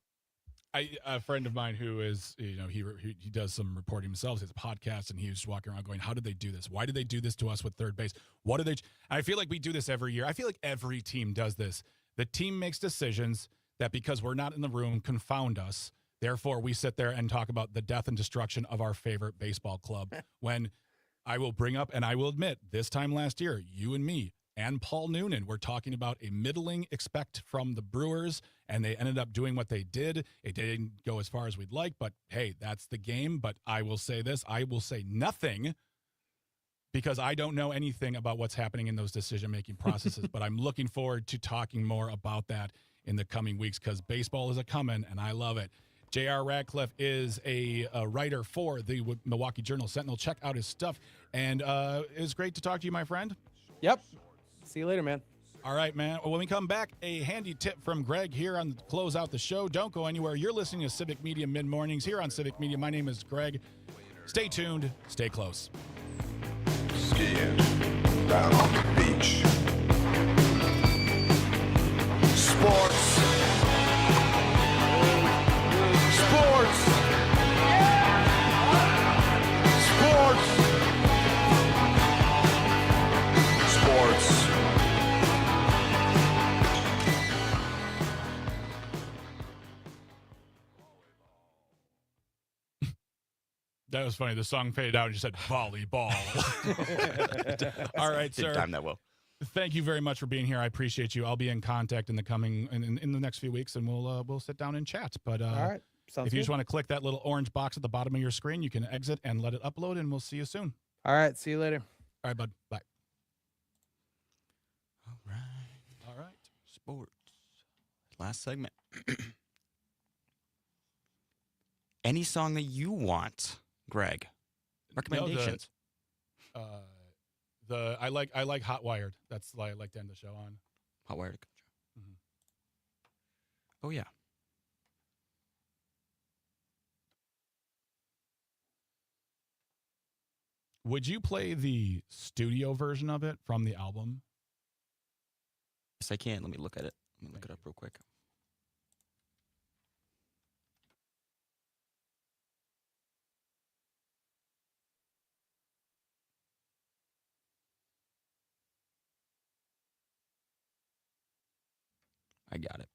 A friend of mine who is, he does some reporting himself. He has a podcast, and he was walking around going, how did they do this? Why did they do this to us with third base? What do they? I feel like we do this every year. I feel like every team does this. The team makes decisions that, because we're not in the room, confound us. Therefore, we sit there and talk about the death and destruction of our favorite baseball club. When I will bring up, and I will admit, this time last year, you and me and Paul Noonan were talking about a middling expect from the Brewers, and they ended up doing what they did. It didn't go as far as we'd like, but hey, that's the game. But I will say this, I will say nothing, because I don't know anything about what's happening in those decision-making processes, but I'm looking forward to talking more about that in the coming weeks, because baseball is a-coming, and I love it. J.R. Radcliffe is a writer for the Milwaukee Journal-Sentinel. Check out his stuff, and it was great to talk to you, my friend. Yep. See you later, man. All right, man. Well, when we come back, a handy tip from Greg here on close out the show. Don't go anywhere. You're listening to Civic Media Mid-Mornings here on Civic Media. My name is Greg. Stay tuned. Stay close. Skiing down on the beach. Sports. Sports. Sports. Sports. That was funny. The song faded out and you said volleyball. All right, sir. Didn't time that well. Thank you very much for being here. I appreciate you. I'll be in contact in the next few weeks, and we'll sit down and chat. But all right, sounds if you good. just want to click that little orange box at the bottom of your screen, you can exit and let it upload, and we'll see you soon. All right, see you later. All right, bud. Bye. All right. Sports. Last segment. Any song that you want, Greg? Recommendations. I like Hot Wired. That's what I like to end the show on. Hot Wired. Mhm. Oh yeah. Would you play the studio version of it from the album? Yes, I can. Let me look at it. Let me look it up real quick. got it.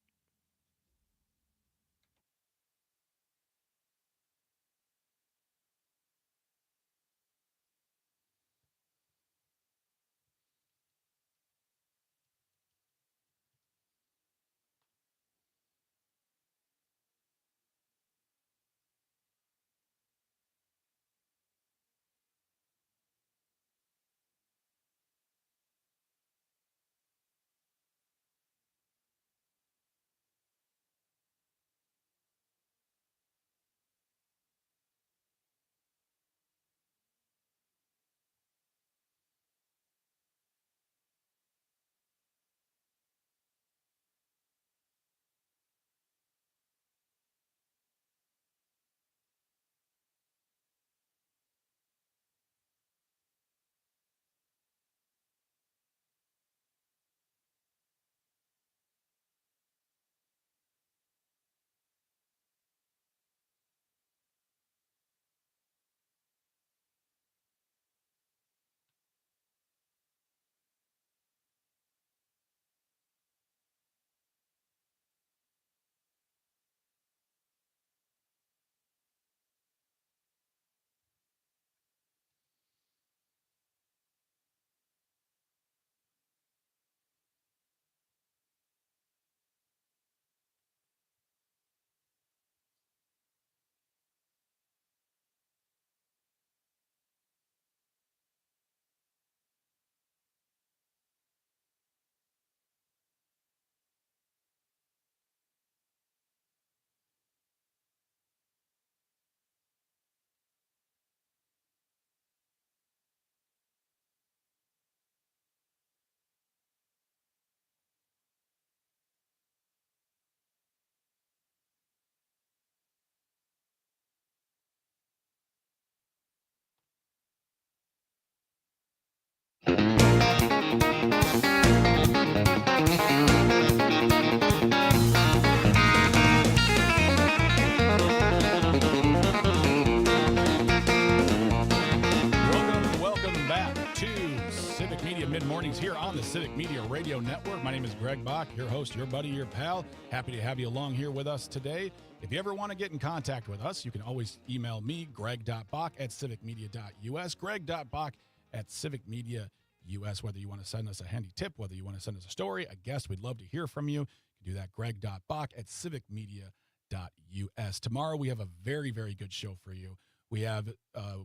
Welcome back to Civic Media Mid-Mornings here on the Civic Media Radio Network. My name is Greg Bach, your host, your buddy, your pal. Happy to have you along here with us today. If you ever want to get in contact with us, you can always email me, greg.bach@civicmedia.us, greg.bach@civicmedia.us, whether you want to send us a handy tip, whether you want to send us a story, a guest, we'd love to hear from you. You can do that, greg.bach@civicmedia.us. Tomorrow we have a very, very good show for you. We have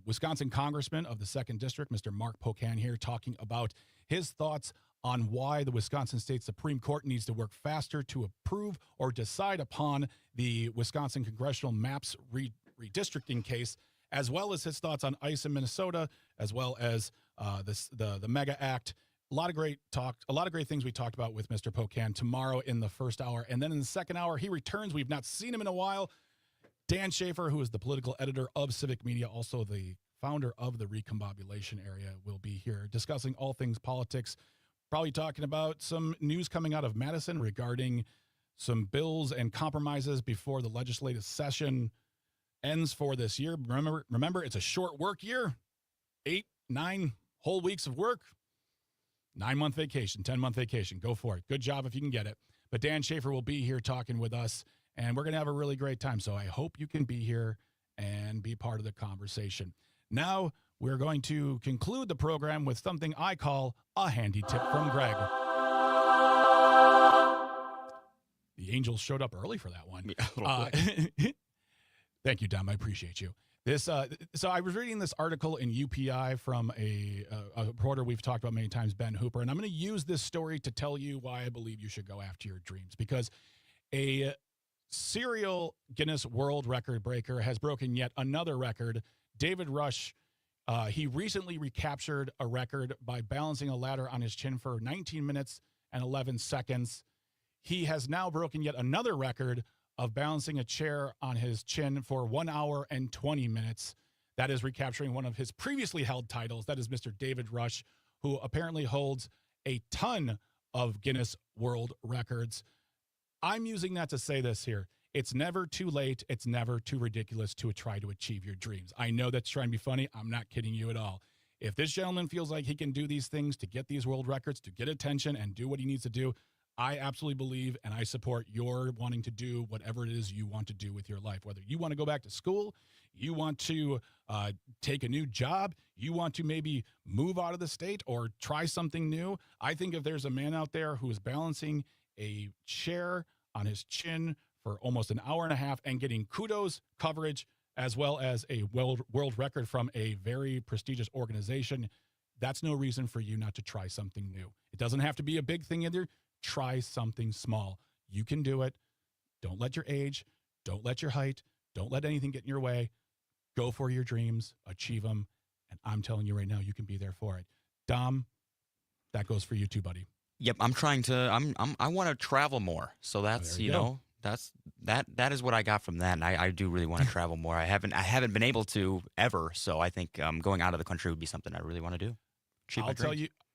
Wisconsin Congressman of the 2nd District, Mr. Mark Pocan, here talking about his thoughts on why the Wisconsin State Supreme Court needs to work faster to approve or decide upon the Wisconsin congressional maps redistricting case, as well as his thoughts on ICE in Minnesota, as well as the Mega Act. A lot of great things we talked about with Mr. Pocan tomorrow in the first hour. And then in the second hour, he returns. We've not seen him in a while. Dan Schaefer, who is the political editor of Civic Media, also the founder of the Recombobulation Area, will be here discussing all things politics, probably talking about some news coming out of Madison regarding some bills and compromises before the legislative session ends for this year. Remember, it's a short work year, 8-9 whole weeks of work, 9-month vacation, 10-month vacation. Go for it. Good job if you can get it. But Dan Schaefer will be here talking with us, and we're going to have a really great time. So I hope you can be here and be part of the conversation. Now we're going to conclude the program with something I call a handy tip from Greg. The Angels showed up early for that one. Thank you, Dom. I appreciate you. So I was reading this article in UPI from a reporter we've talked about many times, Ben Hooper, and I'm going to use this story to tell you why I believe you should go after your dreams, because a serial Guinness World Record breaker has broken yet another record. David Rush, he recently recaptured a record by balancing a ladder on his chin for 19 minutes and 11 seconds. He has now broken yet another record of balancing a chair on his chin for 1 hour and 20 minutes. That is recapturing one of his previously held titles. That is Mr. David Rush, who apparently holds a ton of Guinness World Records. I'm using that to say this here. It's never too late. It's never too ridiculous to try to achieve your dreams. I know that's trying to be funny. I'm not kidding you at all. If this gentleman feels like he can do these things to get these world records, to get attention and do what he needs to do, I absolutely believe and I support your wanting to do whatever it is you want to do with your life, whether you want to go back to school, you want to take a new job, you want to maybe move out of the state or try something new. I think if there's a man out there who is balancing a chair on his chin for almost an hour and a half and getting kudos, coverage, as well as a world record from a very prestigious organization, that's no reason for you not to try something new. It doesn't have to be a big thing either. Try something small. You can do it. Don't let your age, don't let your height, don't let anything get in your way. Go for your dreams, achieve them, and I'm telling you right now, you can be there for it. Dom, that goes for you too, buddy. Yep, I'm trying to. I want to travel more. So that's there you go. That is what I got from that. And I do really want to travel more. I haven't been able to ever. So I think going out of the country would be something I really want to do.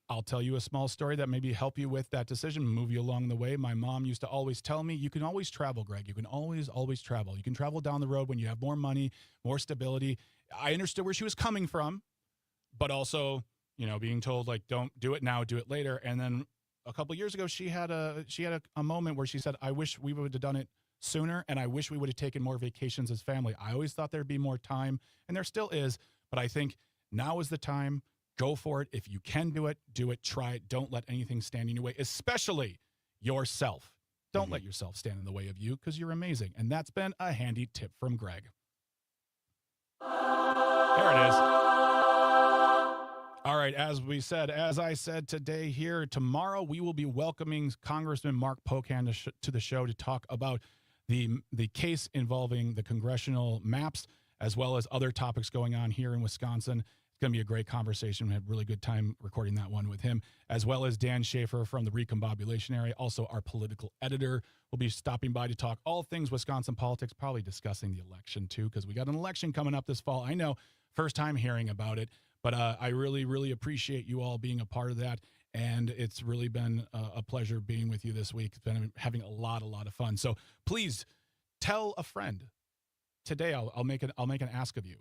I'll tell you a small story that maybe help you with that decision, move you along the way. My mom used to always tell me, you can always travel, Greg. You can always travel. You can travel down the road when you have more money, more stability. I understood where she was coming from, but also, being told like, don't do it now, do it later. And then a couple of years ago, she had a moment where she said, I wish we would have done it sooner. And I wish we would have taken more vacations as family. I always thought there'd be more time, and there still is, but I think now is the time. Go for it. If you can do it, try it. Don't let anything stand in your way, especially yourself. Don't let yourself stand in the way of you, because you're amazing. And that's been a handy tip from Greg. There it is. All right, as I said today here, tomorrow we will be welcoming Congressman Mark Pocan to the show to talk about the case involving the congressional maps, as well as other topics going on here in Wisconsin. It's going to be a great conversation. We had a really good time recording that one with him, as well as Dan Schaefer from the Recombobulation area. Also, our political editor will be stopping by to talk all things Wisconsin politics, probably discussing the election too, because we got an election coming up this fall. I know, first time hearing about it, but I really, really appreciate you all being a part of that. And it's really been a pleasure being with you this week. It's been having a lot of fun. So please tell a friend. Today, I'll make an ask of you.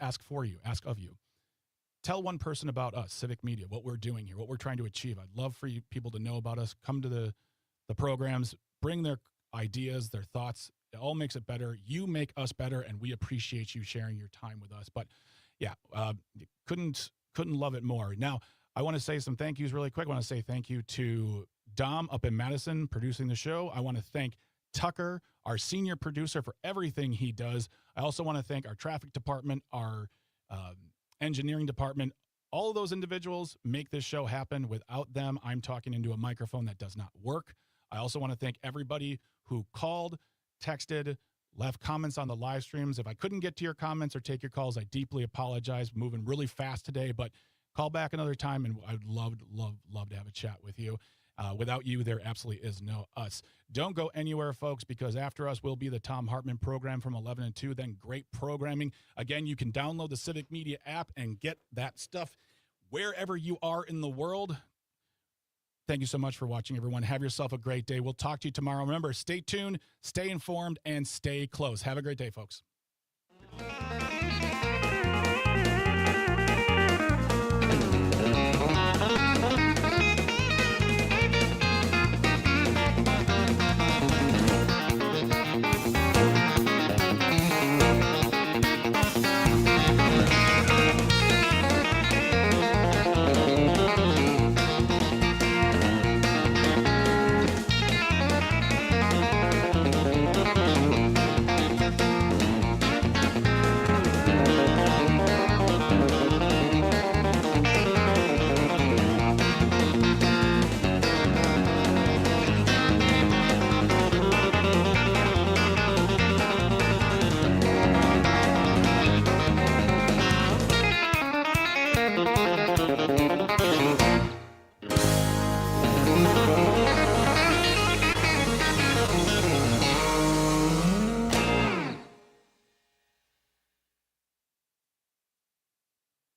Ask of you. Tell one person about us, Civic Media, what we're doing here, what we're trying to achieve. I'd love for you people to know about us. Come to the programs, bring their ideas, their thoughts. It all makes it better. You make us better, and we appreciate you sharing your time with us. But yeah, couldn't love it more. Now, I want to say some thank yous really quick. I want to say thank you to Dom up in Madison producing the show. I want to thank Tucker, our senior producer, for everything he does. I also want to thank our traffic department, our engineering department. All of those individuals make this show happen. Without them, I'm talking into a microphone that does not work. I also want to thank everybody who called, texted, left comments on the live streams. If I couldn't get to your comments or take your calls, I deeply apologize. Moving really fast today, but call back another time, and I'd love to have a chat with you. Without you, there absolutely is no us. Don't go anywhere, folks, because after us will be the Tom Hartman program from 11 to 2, then great programming. Again, you can download the Civic Media app and get that stuff wherever you are in the world. Thank you so much for watching, everyone. Have yourself a great day. We'll talk to you tomorrow. Remember, stay tuned, stay informed, and stay close. Have a great day, folks.